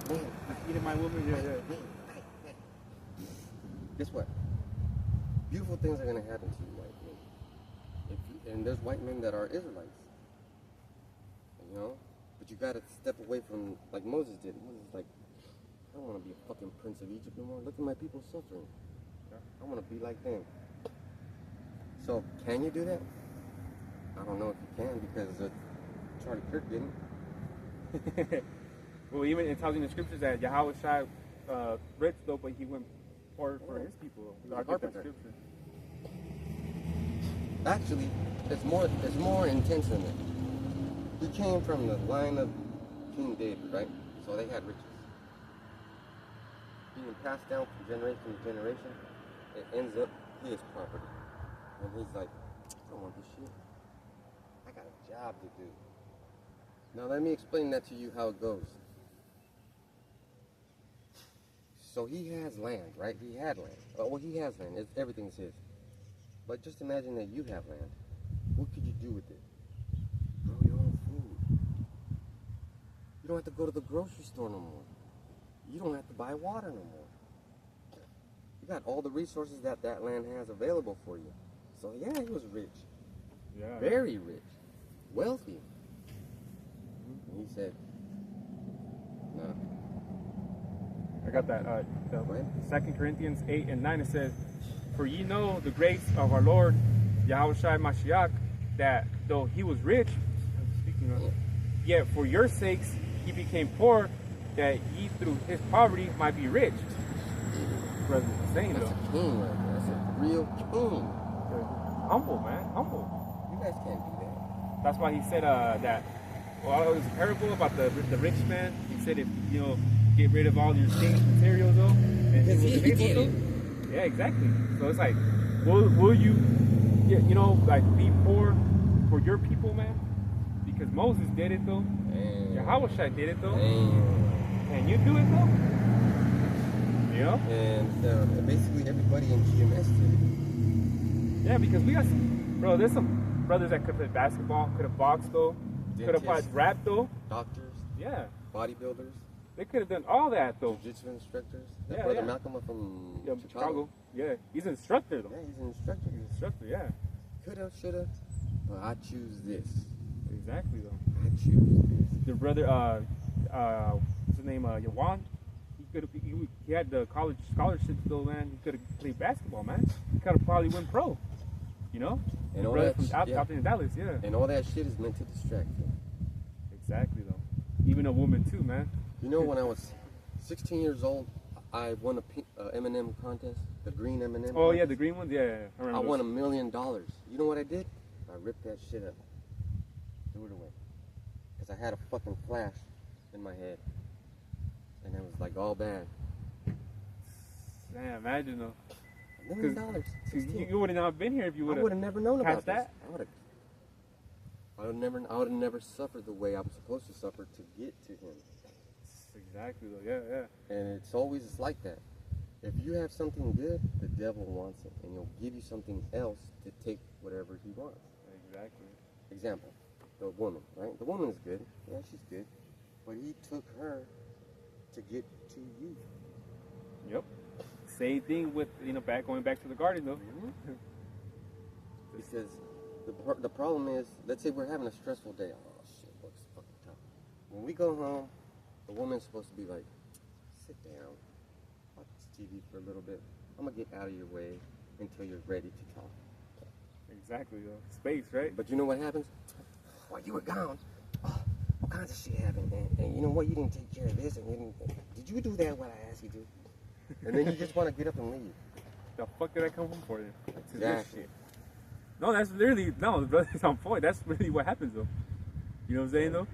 Speaker 1: Eating my woman. Yeah.
Speaker 2: man, fight back. Guess what? Beautiful things are gonna happen to you, white men. And there's white men that are Israelites. But you gotta step away from, like Moses did. Moses like, I don't want to be a fucking prince of Egypt no more. Look at my people suffering. I want to be like them. So, can you do that? I don't know if you can because Charlie Kirk didn't.
Speaker 1: Well, even it tells in the scriptures that Yahweh Shai rich though, but he went poor for his people.
Speaker 2: Carpenter. Actually, it's more intense than that. He came from the line of King David, right? So they had riches. Being passed down from generation to generation, it ends up his property. And he's like, I don't want this shit. I got a job to do. Now let me explain that to you how it goes. So he has land, right? He had land. He has land. Everything's his. But just imagine that you have land. What could you do with it? Grow your own food. You don't have to go to the grocery store no more. You don't have to buy water no more. You got all the resources that land has available for you. So yeah, he was rich.
Speaker 1: Yeah.
Speaker 2: Very rich. Wealthy. And he said, no.
Speaker 1: I got that. 2 Corinthians 8 and 9, it says, for ye know the grace of our Lord, Yahweh Shai Mashiach, that though he was rich, yet for your sakes he became poor, that ye through his poverty might be rich. Brother saying
Speaker 2: That's a king right there. That's a real king.
Speaker 1: Humble, man. Humble.
Speaker 2: You guys can't do that.
Speaker 1: That's why he said that, well, it was a parable about the rich man. He said if, get rid of all your things, materials though, and
Speaker 2: because he did it.
Speaker 1: Yeah, exactly. So it's like, will you, be poor for your people, man? Because Moses did it though. Yahweh Shai did it though. And you do it though.
Speaker 2: And basically everybody in GMS did it.
Speaker 1: Yeah, because we got there's some brothers that could play basketball, could have boxed though. Could have probably rapped though.
Speaker 2: doctors,
Speaker 1: Yeah.
Speaker 2: bodybuilders,
Speaker 1: They could have done all that though.
Speaker 2: jiu-jitsu instructors. That
Speaker 1: Yeah,
Speaker 2: brother
Speaker 1: yeah.
Speaker 2: Malcolm from
Speaker 1: Yeah, Chicago. Yeah. He's an instructor though.
Speaker 2: Yeah, he's an instructor.
Speaker 1: He's an instructor, yeah.
Speaker 2: Coulda, shoulda, but I choose this.
Speaker 1: Exactly though.
Speaker 2: I choose this.
Speaker 1: The brother, what's his name? Yawan. He had the college scholarships though, man. He could have played basketball, man. He could have probably went pro. You know?
Speaker 2: And
Speaker 1: The
Speaker 2: all
Speaker 1: brother
Speaker 2: that,
Speaker 1: from out in Dallas, yeah.
Speaker 2: and all that shit is meant to distract you.
Speaker 1: Exactly though. Even a woman too, man.
Speaker 2: You know, when I was 16 years old, I won a M&M contest, the green M&M.
Speaker 1: Oh yeah,
Speaker 2: contest.
Speaker 1: the green ones, yeah. I remember.
Speaker 2: I won
Speaker 1: those.
Speaker 2: $1 million. You know what I did? I ripped that shit up, threw it away, because I had a fucking flash in my head, and it was like all bad.
Speaker 1: Man, imagine though.
Speaker 2: $1 million.
Speaker 1: 'Cause you would have not been here if you would
Speaker 2: I would
Speaker 1: have.
Speaker 2: have never known about
Speaker 1: that.
Speaker 2: this. I would have never suffered the way I'm supposed to suffer to get to him.
Speaker 1: Exactly though, yeah, yeah.
Speaker 2: And it's always like that. If you have something good, the devil wants it, and he'll give you something else to take whatever he wants.
Speaker 1: Exactly.
Speaker 2: Example, the woman, right? The woman is good. Yeah, she's good. But he took her to get to you.
Speaker 1: Yep. Same thing with going back to the garden though.
Speaker 2: Because the problem is, let's say we're having a stressful day. Oh shit, work's fucking tough. When we go home, the woman's supposed to be like, sit down, watch TV for a little bit. I'm gonna get out of your way until you're ready to talk.
Speaker 1: Exactly though. Space, right?
Speaker 2: But you know what happens? While you were gone, all kinds of shit happened. And you know what? You didn't take care of this. And did you do that what I asked you to? And then you just want to get up and leave.
Speaker 1: The fuck did I come home for then? To
Speaker 2: Exactly.
Speaker 1: this shit. No, that's literally brother's on point. That's really what happens though. You know what I'm saying though?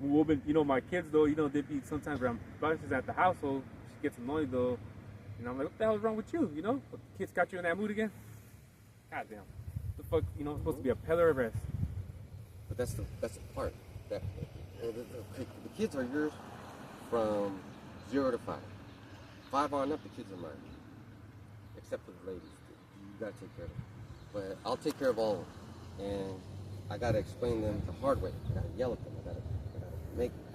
Speaker 1: Woman, my kids though, they be sometimes around bunches at the household. She gets annoyed though. And I'm like, what the hell's wrong with you? The kids got you in that mood again? Goddamn. The fuck, it's supposed to be a pillar of rest.
Speaker 2: But that's the part. That the kids are yours from 0 to 5. 5 on up, the kids are mine. Except for the ladies. You gotta take care of them. But I'll take care of all of them. And I gotta explain them the hard way. I gotta yell at them.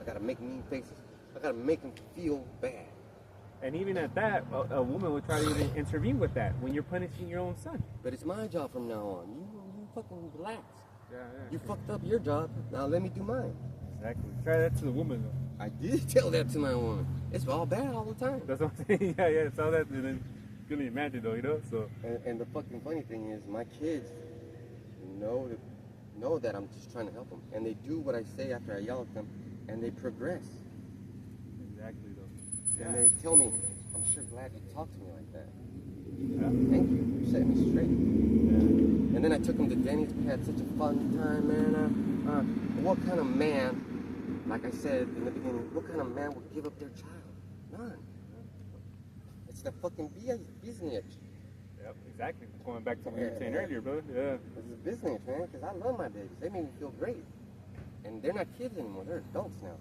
Speaker 2: I gotta make mean faces. I gotta make them feel bad.
Speaker 1: And even at that, a woman would try to even intervene with that when you're punishing your own son.
Speaker 2: But it's my job from now on. You fucking relax.
Speaker 1: Yeah.
Speaker 2: You fucked up your job. Now let me do mine.
Speaker 1: Exactly. Try that to the woman though.
Speaker 2: I did tell that to my woman. It's all bad all the time.
Speaker 1: That's what I'm saying. Yeah. It's all that. And then you can imagine though, So.
Speaker 2: And the fucking funny thing is, my kids know that I'm just trying to help them, and they do what I say after I yell at them, and they progress.
Speaker 1: Exactly though.
Speaker 2: And they tell me, I'm sure glad you talked to me like that.
Speaker 1: Yeah.
Speaker 2: Thank you. You set me straight.
Speaker 1: Yeah.
Speaker 2: And then I took them to Denny's. We had such a fun time, man. What kind of man, like I said in the beginning, what kind of man would give up their child? None. It's the fucking business.
Speaker 1: Yep, exactly. Going back to what you were saying earlier, brother. Yeah.
Speaker 2: It's a business, man, because I love my babies. They make me feel great. And they're not kids anymore. They're adults now.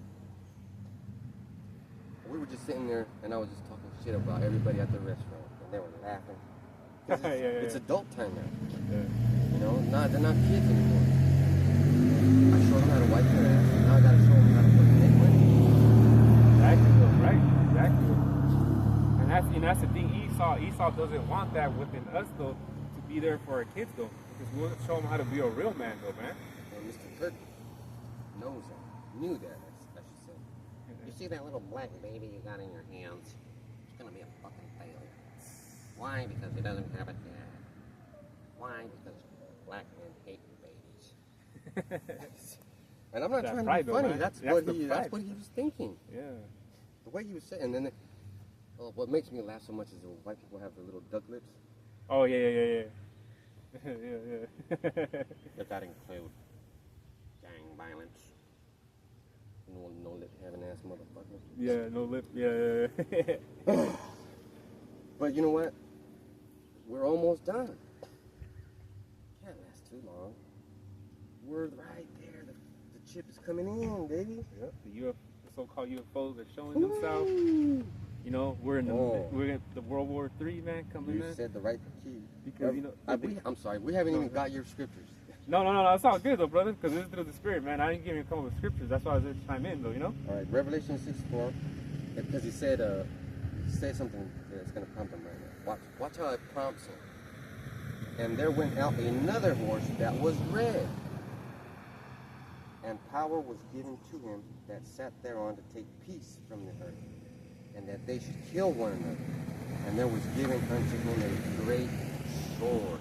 Speaker 2: We were just sitting there, and I was just talking shit about everybody at the restaurant, and they were laughing. 'Cause it's adult time now.
Speaker 1: Yeah.
Speaker 2: They're not kids anymore. I showed them how to wipe their ass, and now I gotta show them how to fucking make money.
Speaker 1: Exactly, though, right? Exactly. And that's the thing. Esau doesn't want that within us, though, to be there for our kids, though, because we'll show them how to be a real man, though, man.
Speaker 2: And Mr. Kirk knows that, knew that, I should say. You see that little black baby you got in your hands? It's gonna be a fucking failure. Why? Because he doesn't have a dad. Why? Because black men hate babies. And I'm not
Speaker 1: That
Speaker 2: trying to
Speaker 1: pride,
Speaker 2: be
Speaker 1: though,
Speaker 2: funny.
Speaker 1: man.
Speaker 2: That's
Speaker 1: That's
Speaker 2: what
Speaker 1: the
Speaker 2: he
Speaker 1: pride.
Speaker 2: was thinking.
Speaker 1: Yeah.
Speaker 2: The way he was saying, and then what makes me laugh so much is when white people have the little duck lips.
Speaker 1: Oh, yeah. Yeah.
Speaker 2: Does that include gang violence? No lip having ass motherfucker.
Speaker 1: Yeah, no lip. Yeah.
Speaker 2: But you know what? We're almost done. Can't last too long. We're right there. The chip is coming in, baby.
Speaker 1: Yep. The so-called UFOs are showing themselves. We're in the World War III, man, coming in.
Speaker 2: You said the right key.
Speaker 1: Because
Speaker 2: I'm sorry, we haven't even got your scriptures.
Speaker 1: No, it's all good though, brother, because this is through the Spirit, man. I didn't give you a couple of scriptures. That's why I was there to chime in, though, you know?
Speaker 2: All right, Revelation 6:4, because he said something that's going to prompt him right now. Watch how it prompts him. And there went out another horse that was red, and power was given to him that sat thereon to take peace from the earth, and that they should kill one another. And there was given unto him a great sword.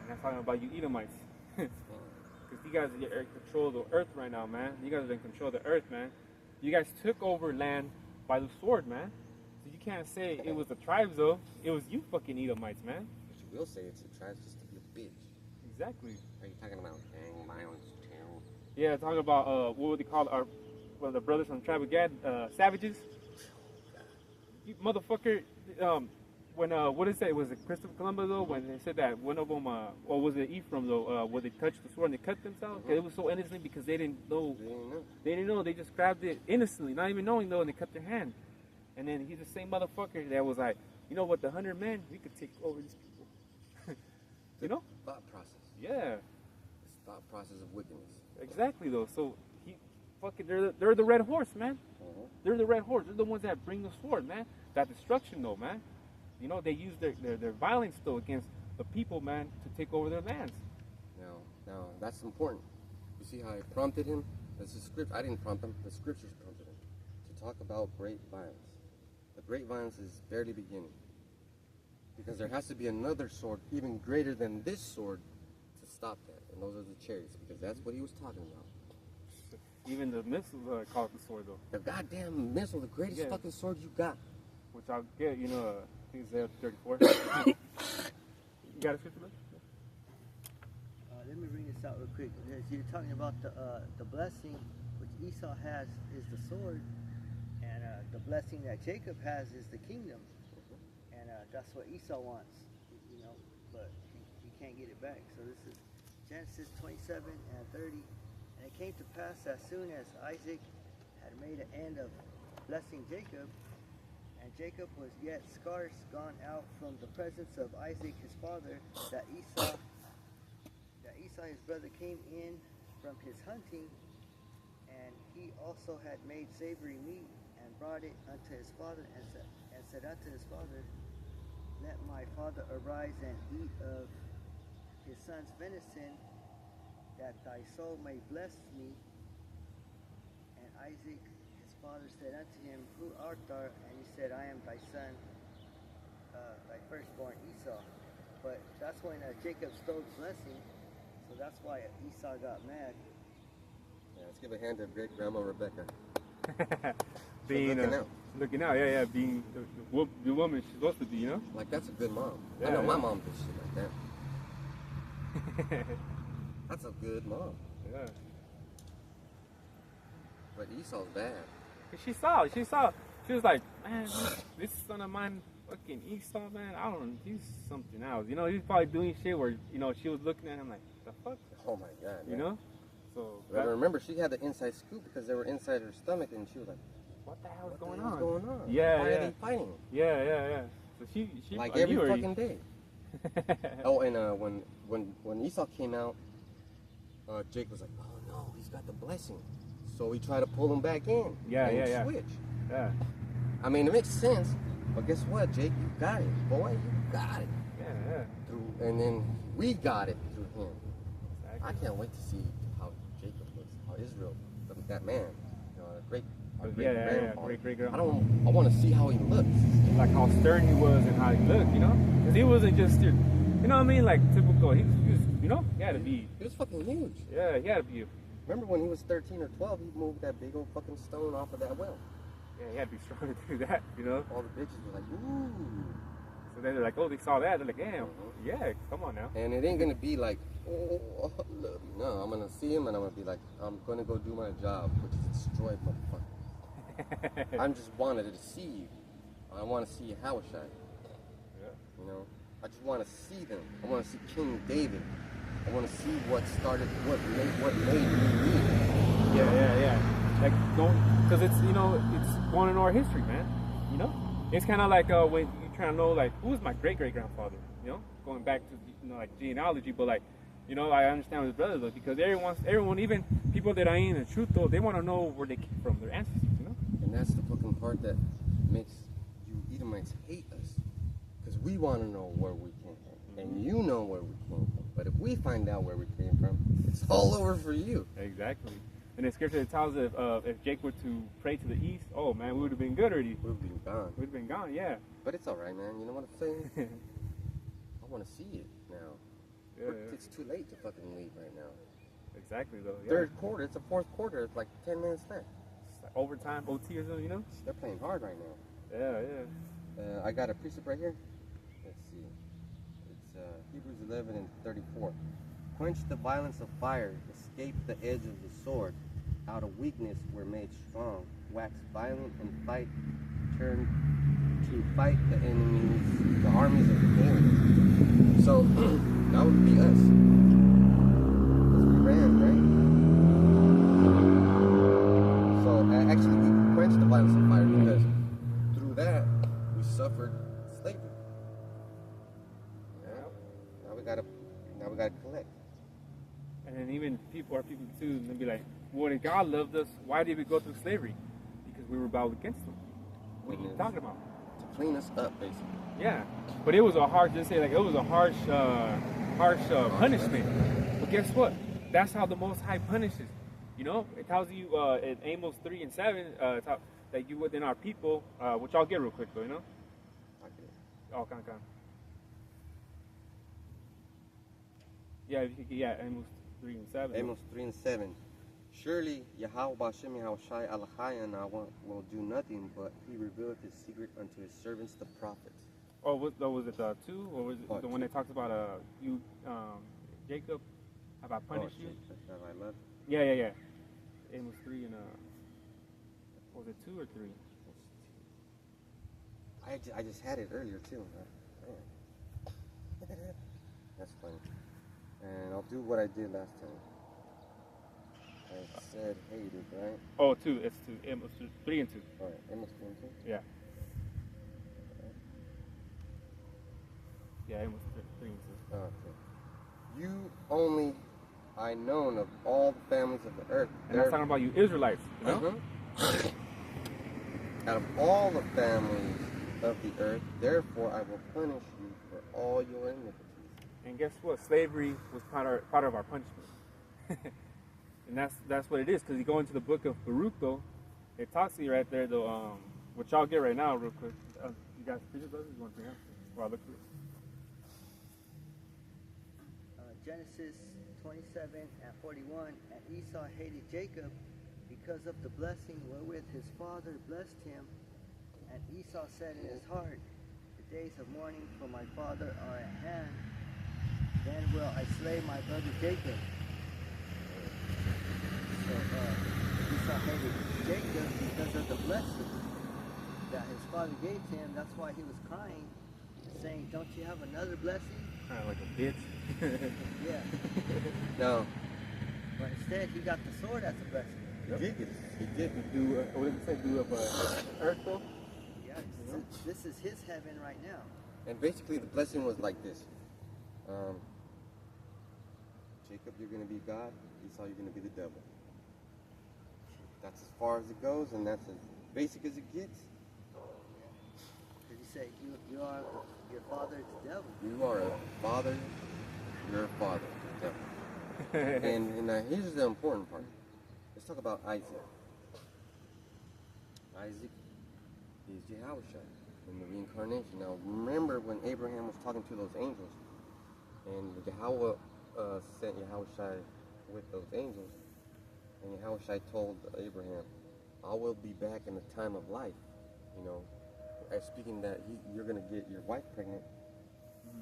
Speaker 1: And I'm talking about you Edomites. Because you guys are in control of the earth right now, man. You guys are in control of the earth, man. You guys took over land by the sword, man. So you can't say it was the tribes, though. It was you fucking Edomites, man.
Speaker 2: But you will say it's the tribes just to be a bitch.
Speaker 1: Exactly.
Speaker 2: Are you talking about gang violence, terror?
Speaker 1: Yeah, talking about, what would they call the brothers from the tribe of Gad? Savages? You motherfucker, when what did it say? Was it Christopher Columbus though? When they said that one of them, or was it Ephraim though? Where they touched the sword and they cut themselves? It was so innocent because they didn't know. They didn't know. They just grabbed it innocently, not even knowing though, and they cut their hand. And then he's the same motherfucker that was like, you know what? The 100 men, we could take over these people. You know?
Speaker 2: Thought process.
Speaker 1: Yeah.
Speaker 2: It's thought process of wickedness.
Speaker 1: Exactly though. So they're the red horse, man. They're the red horse. They're the ones that bring the sword, man. That destruction though, man. You know, they use their violence though against the people, man, to take over their lands.
Speaker 2: Now that's important. You see how I prompted him? This is script. I didn't prompt him. The scriptures prompted him to talk about great violence. The great violence is barely beginning, because there has to be another sword even greater than this sword to stop that, and those are the chariots, because that's what he was talking about.
Speaker 1: Even the missiles call it the sword though.
Speaker 2: The goddamn missile, the greatest fucking sword you got.
Speaker 1: Which I'll get, you know, I think it's there 34. You got a scripture?
Speaker 3: Let me bring this out real quick. Because you're talking about the blessing which Esau has is the sword, and the blessing that Jacob has is the kingdom, and that's what Esau wants, you know, but he can't get it back. So this is Genesis 27 and 30. And it came to pass as soon as Isaac had made an end of blessing Jacob, and Jacob was yet scarce gone out from the presence of Isaac his father, that Esau his brother came in from his hunting, and he also had made savory meat and brought it unto his father, and said unto his father, let my father arise and eat of his son's venison, that thy soul may bless me. And Isaac his father said unto him, who art thou? And he said, I am thy son, thy firstborn Esau. But that's when Jacob stole the blessing, so that's why Esau got mad.
Speaker 2: Yeah, let's give a hand to great grandma Rebecca.
Speaker 1: Being looking out, being the woman she's supposed to be, you know.
Speaker 2: Like, that's a good mom.
Speaker 1: Yeah,
Speaker 2: I know my mom did shit like that. That's a good mom.
Speaker 1: Yeah.
Speaker 2: But Esau's bad.
Speaker 1: She was like, man, this son of mine, fucking Esau, man, I don't know, he's something else. You know, he's probably doing shit where, you know, she was looking at him like, the fuck?
Speaker 2: Oh my God.
Speaker 1: You know? So.
Speaker 2: But remember, she had the inside scoop because they were inside her stomach, and she was like,
Speaker 1: what the hell is
Speaker 2: going on?
Speaker 1: Yeah,
Speaker 2: Why are they fighting?
Speaker 1: Yeah. So she
Speaker 2: like every fucking day. Oh, and when Esau came out, Jake was like, oh no, he's got the blessing. So he tried to pull him back in.
Speaker 1: Yeah.
Speaker 2: Switch.
Speaker 1: Yeah.
Speaker 2: I mean, it makes sense, but guess what, Jake? You got it, boy. You got it.
Speaker 1: Yeah.
Speaker 2: And then we got it through him.
Speaker 1: Exactly.
Speaker 2: I can't wait to see how Jacob looks, how Israel, that man, you know, great grandpa. I want to see how he looks.
Speaker 1: Like how stern he was and how he looked, you know? Because he wasn't just, you know what I mean? Like typical. He was, you know, he had to be.
Speaker 2: He was fucking huge.
Speaker 1: Yeah, he had to be.
Speaker 2: Remember when he was 13 or 12, he moved that big old fucking stone off of that well.
Speaker 1: Yeah, he had to be strong to do that, you know?
Speaker 2: All the bitches were like, ooh.
Speaker 1: So then they're like, oh, they saw that. They're like, damn, yeah, come on now.
Speaker 2: And it ain't going to be like, oh, I love you. No, I'm going to see him and I'm going to be like, I'm going to go do my job, which is destroy motherfuckers. I just wanted to see you. I want to see Hawashai.
Speaker 1: Yeah.
Speaker 2: You know? I just want to see them. I want to see King David. I want to see what made me leave.
Speaker 1: Yeah. Like, because it's, you know, it's going into our history, man. You know? It's kind of like when you trying to know, like, who was my great-great-grandfather? you know, going back to, you know, like genealogy, but like, you know, I understand with his brother though, because everyone, even people that ain't in the truth though, they want to know where they came from, their ancestors, you know.
Speaker 2: And that's the fucking part that makes you Edomites hate us, because we want to know where we came from, and you know where we came from. But if we find out where we came from, it's all over for you.
Speaker 1: Exactly. And the scripture tells us if Jake were to pray to the east, oh man, we would have been good already.
Speaker 2: We would have been gone.
Speaker 1: We'd have been gone, yeah.
Speaker 2: But it's all right, man. You know what I'm saying? I want to see it now.
Speaker 1: Yeah,
Speaker 2: It's too late to fucking leave right now.
Speaker 1: Exactly, though. Yeah.
Speaker 2: Third quarter, it's a fourth quarter. It's like 10 minutes left.
Speaker 1: It's like overtime, OT or something, you know?
Speaker 2: They're playing hard right now.
Speaker 1: Yeah.
Speaker 2: I got a precept right here. Let's see. It's Hebrews 11 and 34. Quench the violence of fire, escape the edge of the sword. Out of weakness were made strong. Wax violent and fight. Turn to fight the enemies, the armies of the aliens. So that would be us. Because we ran, right? So actually we quenched the violence of fire because through that we suffered slavery. Yeah. Now we gotta collect.
Speaker 1: And then even people too, they'll be like, well, if God loved us, why did we go through slavery? Because we rebelled against him. What are you talking about?
Speaker 2: To clean us up, basically.
Speaker 1: Yeah. But it was a harsh punishment. But guess what? That's how the Most High punishes. You know, it tells you in Amos 3 and 7 that you within our people, which I'll get real quick though, you know? Oh, come. Yeah, if you could, Amos 3 and 7.
Speaker 2: Amos 3 and 7. Surely Yahweh Bashem Yahushai Alachayana will do nothing, but he revealed his secret unto his servants the prophets.
Speaker 1: Oh, was it 2? Or was it the one that talks about you, Jacob, have I punished you?
Speaker 2: Have I loved?
Speaker 1: Yeah. Amos 3 and was it 2 or 3?
Speaker 2: I just had it earlier too. That's funny. And I'll do what I did last time. I said hated, right?
Speaker 1: Oh, 2. It's 2. Amos 3 and 2.
Speaker 2: All right, Amos 3 and 2?
Speaker 1: Yeah. Yeah, Amos 3 and 2.
Speaker 2: Okay. You only I known of all the families of the earth.
Speaker 1: And that's talking about you Israelites, you know?
Speaker 2: Out of all the families of the earth, therefore I will punish you for all your iniquities.
Speaker 1: And guess what? Slavery was part of our punishment. And that's what it is, because you go into the book of Baruch, though, it talks to you right there, though, which I'll get right now real quick. You guys read it, brothers? You want to bring it up? While I look through it.
Speaker 3: Genesis 27 and 41. And Esau hated Jacob because of the blessing wherewith his father blessed him. And Esau said in his heart, the days of mourning for my father are at hand. Then will I slay my brother Jacob. So Esau hated Jacob because of the blessing that his father gave to him. That's why he was crying, saying, don't you have another blessing?
Speaker 1: Kind of like a bitch.
Speaker 3: Yeah.
Speaker 2: No.
Speaker 3: But instead, he got the sword as a blessing.
Speaker 2: He did.
Speaker 1: Do what did it say? Do up earth, though?
Speaker 3: Yeah, this is his heaven right now.
Speaker 2: And basically the blessing was like this. Jacob, you're going to be God. Esau, you're going to be the devil. That's as far as it goes, and that's as basic as it gets.
Speaker 3: Did you say you are your father is the devil?
Speaker 2: You are a father. You're a father, the devil. and here's the important part. Let's talk about Isaac. Isaac is Yahushua in the reincarnation. Now remember when Abraham was talking to those angels, and Yahweh sent Yahushua with those angels, and Yahushua told Abraham, I will be back in the time of life, you know, as speaking that you're going to get your wife pregnant,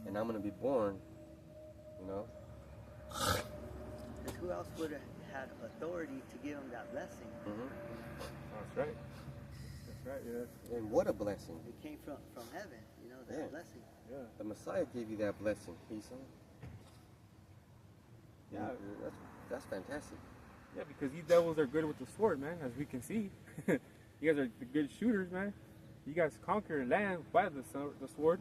Speaker 2: and I'm going to be born, you know.
Speaker 3: Because who else would have had authority to give him that blessing?
Speaker 1: That's right. That's right, yeah.
Speaker 2: And what a blessing.
Speaker 3: It came from heaven, you know, that blessing.
Speaker 1: Yeah.
Speaker 2: The Messiah gave you that blessing, Esau.
Speaker 1: Yeah.
Speaker 2: That's fantastic.
Speaker 1: Yeah, because these devils are good with the sword, man, as we can see. You guys are the good shooters, man. You guys conquer land by the sword.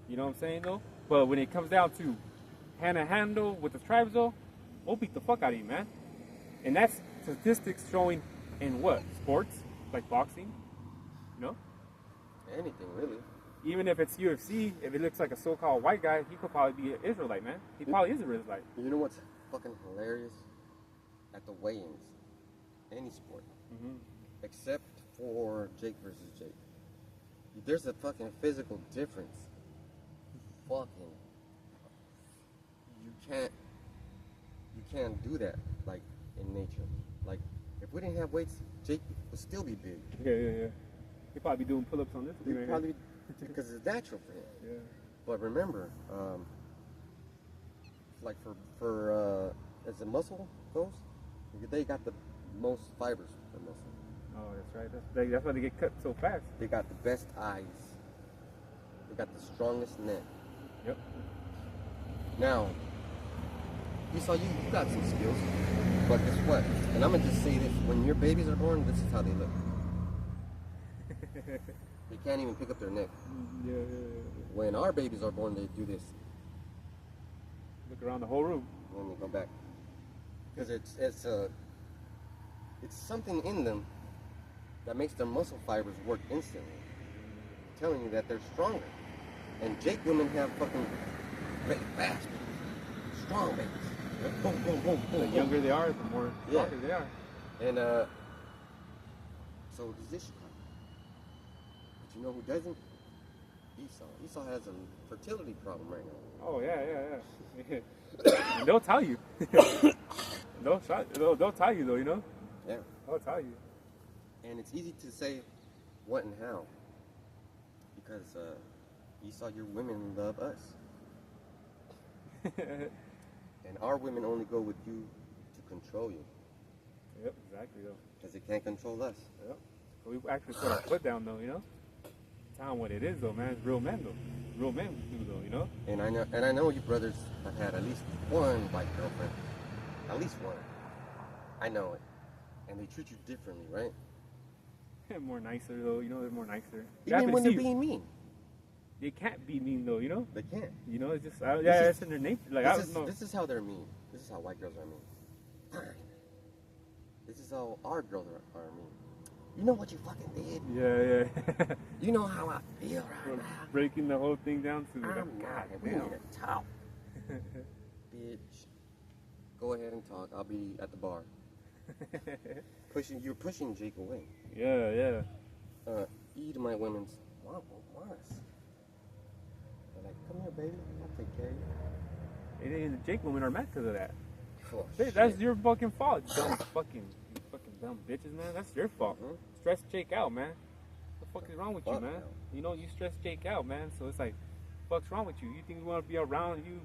Speaker 1: You know what I'm saying though? But when it comes down to hand though with the tribes though, we'll beat the fuck out of you, man. And that's statistics showing in what? Sports, like boxing, you know?
Speaker 2: Anything really.
Speaker 1: Even if it's UFC, if it looks like a so-called white guy, he could probably be an Israelite, man. He probably is an Israelite.
Speaker 2: You know what's fucking hilarious? At the weigh-ins, any sport, except for Jake versus Jake, there's a fucking physical difference. Fucking, you can't do that like in nature. Like if we didn't have weights, Jake would still be big.
Speaker 1: Yeah. He'd probably be doing pull-ups on this.
Speaker 2: He'd probably because it's natural for him.
Speaker 1: Yeah.
Speaker 2: But remember, like for as the muscle goes, they got the most fibers for muscle.
Speaker 1: Oh, that's right. That's why they get cut so fast.
Speaker 2: They got the best eyes. They got the strongest neck.
Speaker 1: Yep.
Speaker 2: Now, Esau, you got some skills, but guess what? And I'm gonna just say this: when your babies are born, this is how they look. They can't even pick up their neck.
Speaker 1: Yeah.
Speaker 2: When our babies are born, they do this.
Speaker 1: Look around the whole room.
Speaker 2: When they go back, because it's something in them that makes their muscle fibers work instantly, telling you that they're stronger. And Jake women have fucking very fast, strong babies. Boom, boom, boom, boom.
Speaker 1: The younger they are, the more stronger they are.
Speaker 2: And so does this Chicago. But you know who doesn't? Esau. Esau has a fertility problem right now.
Speaker 1: Oh yeah. And they'll tell you. They'll tell you though, you know.
Speaker 2: Yeah.
Speaker 1: They'll tell you.
Speaker 2: And it's easy to say what and how, because Esau, your women love us. And our women only go with you to control you.
Speaker 1: Yep, exactly though.
Speaker 2: Because they can't control us.
Speaker 1: Yep. So we actually put our foot down though, you know. Tell them what it is though, man. It's real men though. Real men do though, you know.
Speaker 2: And I know you brothers have had at least one white girlfriend. At least one. I know it. And they treat you differently, right?
Speaker 1: They're more nicer though, you know. They're more nicer.
Speaker 2: Even when they're being mean.
Speaker 1: They can't be mean though, you know.
Speaker 2: They can't.
Speaker 1: You know, it's just it's in their nature. Like I don't know.
Speaker 2: This is how they're mean. This is how white girls are mean. Fine. This is how our girls are mean. You know what you fucking did?
Speaker 1: Yeah.
Speaker 2: You know how I feel right now.
Speaker 1: Breaking the whole thing down to
Speaker 2: I'm
Speaker 1: God
Speaker 2: not. We need to talk. Bitch. Go ahead and talk. I'll be at the bar. You're pushing Jake away.
Speaker 1: Yeah.
Speaker 2: E to my women's want us. They're like, come here, baby. I'll take care of you.
Speaker 1: And the Jake women are mad because of that.
Speaker 2: Oh,
Speaker 1: That's your fucking fault. You fucking dumb bitches, man. That's your fault.
Speaker 2: Mm-hmm.
Speaker 1: Stress Jake out, man. What the fuck is wrong with you, man?
Speaker 2: No.
Speaker 1: You know, you stress Jake out, man. So it's like, what's wrong with you? You think we want to be around you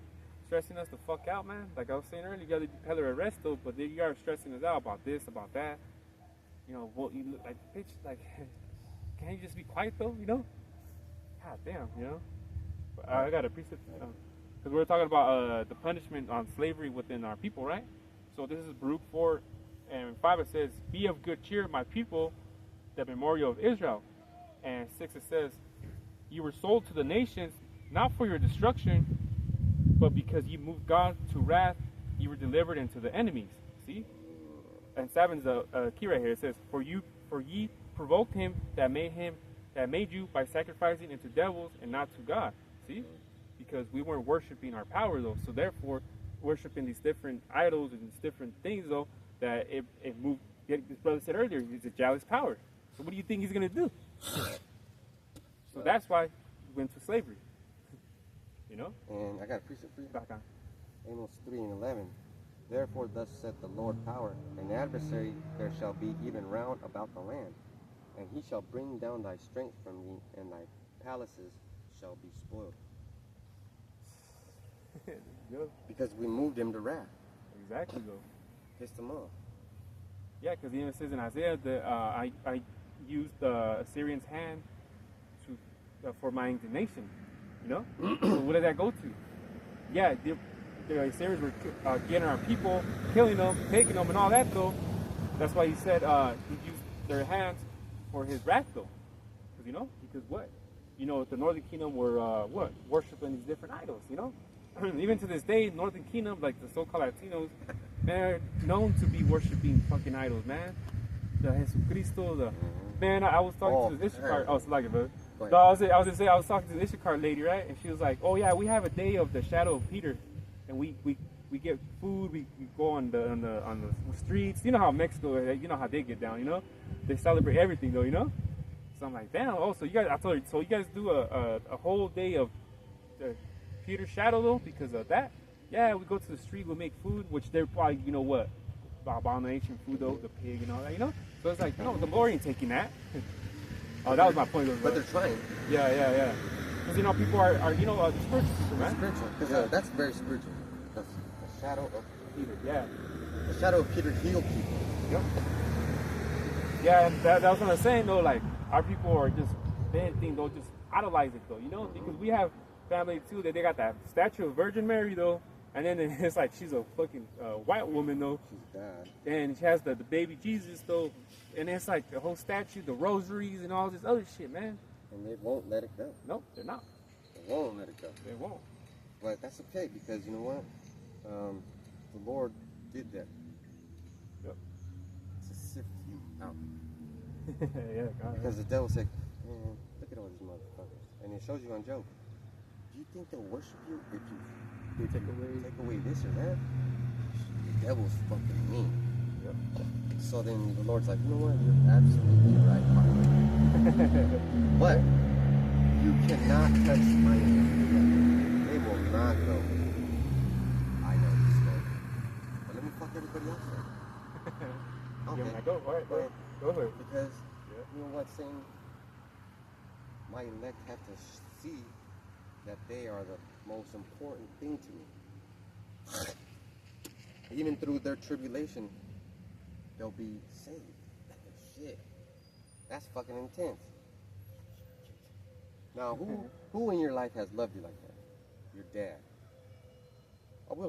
Speaker 1: stressing us the fuck out, man? Like I was saying earlier, you gotta tell her a rest though, but then you are stressing us out about this, about that. You know, well, you look like, bitch, like, can't you just be quiet though, you know? God damn, you know? But I got a precept, because we're talking about the punishment on slavery within our people, right? So this is Baruch 4 and 5. It says, "Be of good cheer, my people, the memorial of Israel." And 6 it says, "You were sold to the nations, not for your destruction, but because you moved God to wrath, you were delivered into the enemies." See? And 7's a key right here. It says, For ye provoked him that made you by sacrificing into devils and not to God. See? Because we weren't worshiping our power though. So therefore, worshiping these different idols and these different things though, that it moved. This brother said earlier, he's a jealous power. So what do you think he's gonna do? So that's why we went to slavery. You know?
Speaker 2: And I got a precept for you.
Speaker 1: Back on.
Speaker 2: Amos 3 and 11. Therefore thus saith the Lord power, an adversary there shall be even round about the land, and he shall bring down thy strength from thee, and thy palaces shall be spoiled. Because we moved him to wrath.
Speaker 1: Exactly though.
Speaker 2: Pissed him off.
Speaker 1: Yeah, because even it says in Isaiah that I used the Assyrian's hand for my indignation. You know? So what did that go to? Yeah, the Assyrians were getting our people, killing them, taking them, and all that though. That's why he said he used their hands for his wrath though. Because you know, because what? you know, the Northern Kingdom were worshiping these different idols, you know. Even to this day, Northern Kingdom, like the so-called Latinos, they're known to be worshiping fucking idols, man. The Jesucristo, the man. I was talking to this Ishikar. Oh, it's like it, bro. No, I was gonna say I was talking to the Ishikar lady, right? And she was like, "Oh yeah, we have a day of the shadow of Peter, and we get food. We go on the streets. You know how Mexico, you know how they get down. You know, they celebrate everything, though. You know." So I'm like, "Damn." Oh, so you guys, I told her, so you guys do a whole day of Peter's shadow though because of that? Yeah, we go to the street, we make food, which they're probably, you know what, abomination food though, the pig and all that, you know? So it's like, no, the Lord ain't taking that. Oh, that was my point.
Speaker 2: But they're trying.
Speaker 1: Yeah. Because, you know, people are you know, spiritual people, man.
Speaker 2: Spiritual. Because that's very spiritual. That's the shadow of Peter.
Speaker 1: Yeah.
Speaker 2: The shadow of Peter healed people.
Speaker 1: Yep. Yeah, and that was what I was saying, though, like, our people are just, they think they'll just idolize it, though, you know? Because we have family, too, that they got that statue of Virgin Mary, though. And then it's like she's a fucking white woman, though.
Speaker 2: She's God.
Speaker 1: And she has the baby Jesus, though. And it's like the whole statue, the rosaries, and all this other shit, man.
Speaker 2: And they won't let it go.
Speaker 1: Nope, they're not.
Speaker 2: They won't let it go.
Speaker 1: They won't.
Speaker 2: But that's okay, because you know what? The Lord did that.
Speaker 1: Yep.
Speaker 2: To sift you out.
Speaker 1: Yeah, God.
Speaker 2: Because the devil said, man, look at all these motherfuckers. And it shows you on Job. Do you think they'll worship you if you take away this or that? The devil's fucking mean. Yep. So then the Lord's like, you know what? You're absolutely right, Father. But you cannot touch my name. They will not go. I know this Lord. But let me fuck everybody else up. Okay.
Speaker 1: Yeah, go. All right, go ahead.
Speaker 2: Because you know what, saying my elect have to see that they are the most important thing to me. Even through their tribulation, they'll be saved. Shit. That's fucking intense. Now, who in your life has loved you like that? Your dad.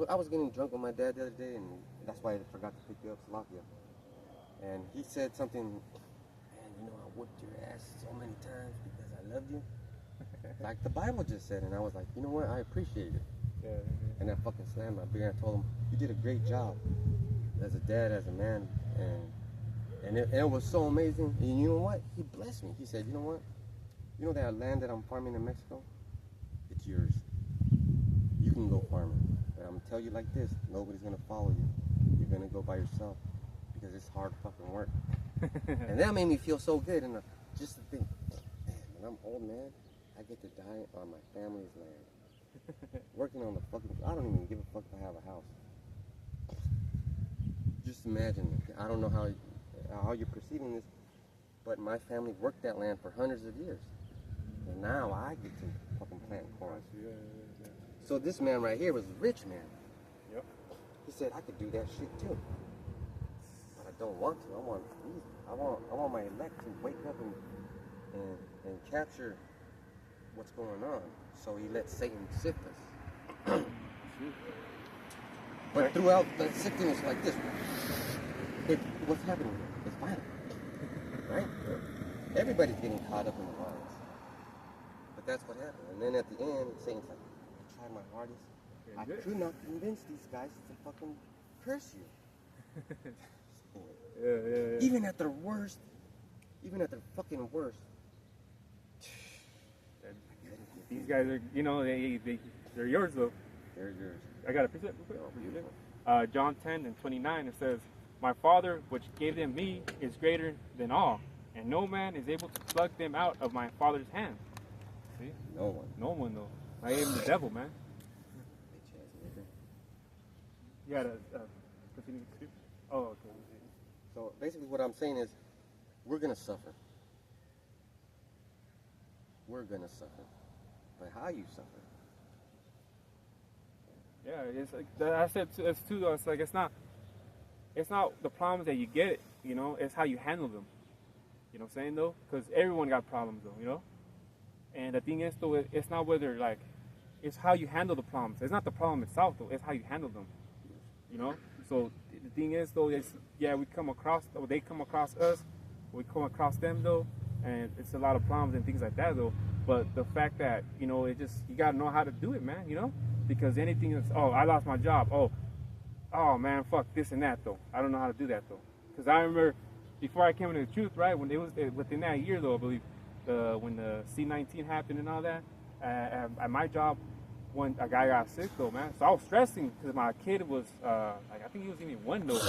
Speaker 2: I was getting drunk with my dad the other day, and that's why I forgot to pick you up, Slovakia. And he said something, man, you know, I whooped your ass so many times because I loved you. Like the Bible just said, and I was like, you know what, I appreciate it.
Speaker 1: Yeah.
Speaker 2: And I fucking slammed my beer and I told him, you did a great job as a dad, as a man, and it was so amazing. And you know what? He blessed me. He said, you know what? You know that land that I'm farming in Mexico? It's yours. You can go farming. But I'm gonna tell you like this, nobody's gonna follow you. You're gonna go by yourself because it's hard fucking work. And that made me feel so good, and just to think, man, when I'm old, man, I get to die on my family's land. Working on the fucking, I don't even give a fuck if I have a house. Just imagine, I don't know how you're perceiving this, but my family worked that land for hundreds of years. And now I get to fucking plant corn.
Speaker 1: Yeah.
Speaker 2: So this man right here was a rich man.
Speaker 1: Yep.
Speaker 2: He said, I could do that shit too. But I don't want to. I want my elect to wake up and capture what's going on. So he let Satan sift us. But throughout the sifting is like this. What's happening here? It's violent. Right? Everybody's getting caught up in the violence. But that's what happened. And then at the end, Satan's like, I tried my hardest. I could not convince these guys to fucking curse you.
Speaker 1: Yeah.
Speaker 2: Even at their worst, even at their fucking worst.
Speaker 1: These guys are, you know, they're yours though.
Speaker 2: They're yours.
Speaker 1: I got a precept.
Speaker 2: Oh, beautiful.
Speaker 1: John 10:29, it says, "My Father, which gave them me, is greater than all, and no man is able to pluck them out of my Father's hand." See?
Speaker 2: No one.
Speaker 1: No one though. Not even the devil, man. You gotta continue to speak. Oh, okay.
Speaker 2: So basically, what I'm saying is, we're gonna suffer. We're gonna suffer. But how you suffer?
Speaker 1: Yeah, it's like I said. It's too. Though. It's like it's not the problems that you get. You know, it's how you handle them. You know what I'm saying though? Because everyone got problems though. You know. And the thing is though, it's not whether like, it's how you handle the problems. It's not the problem itself though. It's how you handle them. You know. So the thing is though, it's we come across, or they come across us, we come across them though, and it's a lot of problems and things like that though. But the fact that, you know, it just, you got to know how to do it, man, you know? Because anything that's, oh, I lost my job. Oh man, fuck this and that, though. I don't know how to do that, though. Because I remember before I came into the truth, right, when it was within that year, though, I believe, when the C-19 happened and all that, at my job, when a guy got sick, though, man. So I was stressing because my kid was, like, I think he was even 1, though.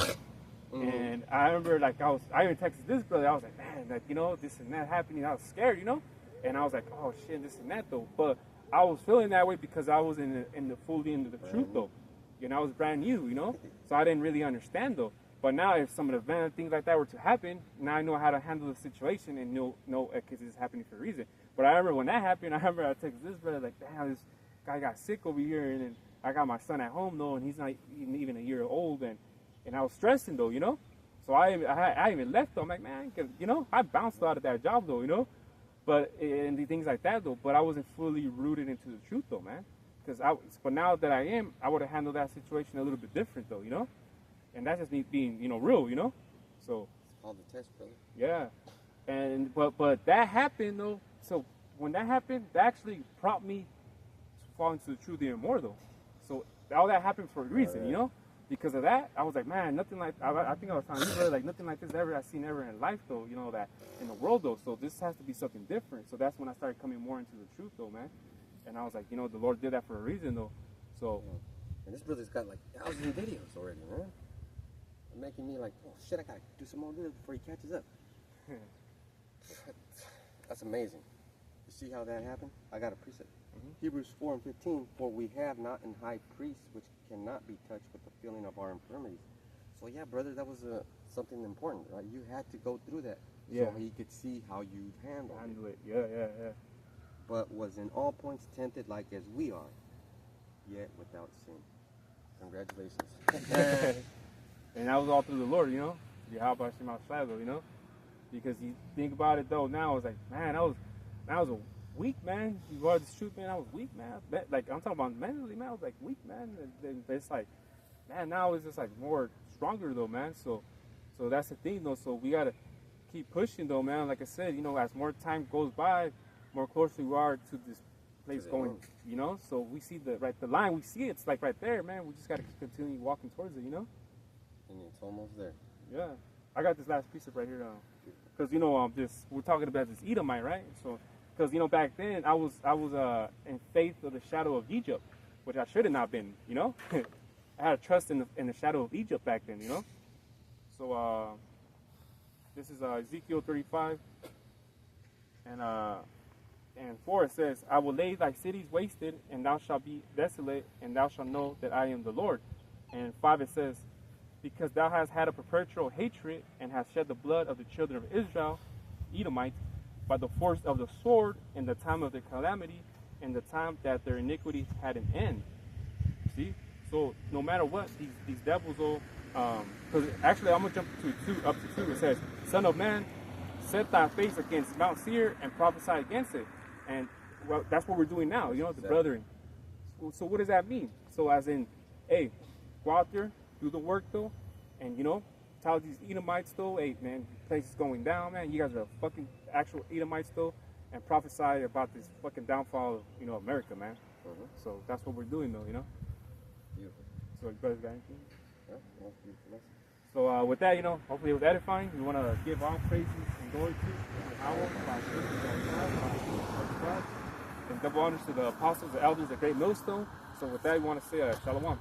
Speaker 1: And I remember, like, I even texted this brother. I was like, man, like, you know, this and that happening. I was scared, you know? And I was like, oh, shit, this and that, though. But I was feeling that way because I was in the fully into the truth, though. You know, I was brand new, you know? So I didn't really understand, though. But now if some of the things like that were to happen, now I know how to handle the situation and know because it's happening for a reason. But I remember when that happened, I texted this brother, like, damn, this guy got sick over here. And then I got my son at home, though, and he's not even a year old. And I was stressing, though, you know? So I even left, though. I'm like, man, you know, I bounced out of that job, though, you know? But, and the things like that, though, but I wasn't fully rooted into the truth, though, man. But now that I am, I would have handled that situation a little bit different, though, you know? And that's just me being, you know, real, you know? So.
Speaker 2: It's called the test, brother.
Speaker 1: Yeah. And, but that happened, though. So when that happened, that actually prompted me to fall into the truth even more, though. So all that happened for a reason, you know? Because of that, I was like, man, nothing like, I think I was telling you, brother, like, nothing like this I've seen ever in life, though, you know, that in the world, though. So this has to be something different. So that's when I started coming more into the truth, though, man. And I was like, you know, the Lord did that for a reason, though. So.
Speaker 2: Yeah. And this brother's got like 1,000 videos already, man. Making me like, oh shit, I gotta do some more videos before he catches up. That's amazing. You see how that happened? I got a precept. Hebrews 4:15, for we have not an high priest which cannot be touched with the feeling of our infirmities. So yeah, brother, that was something important, right? You had to go through that so he could see how you handle it.
Speaker 1: Yeah.
Speaker 2: But was in all points tempted like as we are, yet without sin. Congratulations.
Speaker 1: And that was all through the Lord, you know? Yahweh Hashem Shadow, you know? Because you think about it, though, now I was like, man, I was a weak man. You brought this truth, man. I was weak, man. Like, I'm talking about mentally, man. I was like weak, man. And it's like, man, now it's just like more stronger, though, man. So that's the thing, though. So we got to keep pushing, though, man. Like I said, you know, as more time goes by, more closely we are to this place going, you know? So we see the line. We see it. It's like right there, man. We just got to continue walking towards it, you know?
Speaker 2: And it's almost there.
Speaker 1: Yeah. I got this last piece of right here, because, you know, we're talking about this Edomite, right? So, because, you know, back then I was in faith of the shadow of Egypt, which I should have not been, you know? I had a trust in the shadow of Egypt back then, you know? So, this is Ezekiel 35, and 4 it says, I will lay thy cities wasted, and thou shalt be desolate, and thou shalt know that I am the Lord. And 5 it says, because thou hast had a perpetual hatred, and hast shed the blood of the children of Israel, Edomites, by the force of the sword, in the time of their calamity, in the time that their iniquity had an end. See? So no matter what, these devils will, because actually I'm going to jump up to 2. It says, Son of man, set thy face against Mount Seir and prophesy against it. And well, that's what we're doing now, you know, the brethren. So what does that mean? So as in, hey, go out there, do the work, though, and, you know, tell these Edomites, though, hey, man, the place is going down, man. You guys are fucking actual Edomites, though, and prophesy about this fucking downfall of, you know, America, man. So that's what we're doing, though, you know?
Speaker 2: Beautiful.
Speaker 1: So you brothers got anything?
Speaker 2: Yeah, that's beautiful.
Speaker 1: So with that, you know, hopefully it was edifying. We want to give all praises and glory to our and double honors to the apostles, the elders, the great millstone. So with that, we want to say shalom.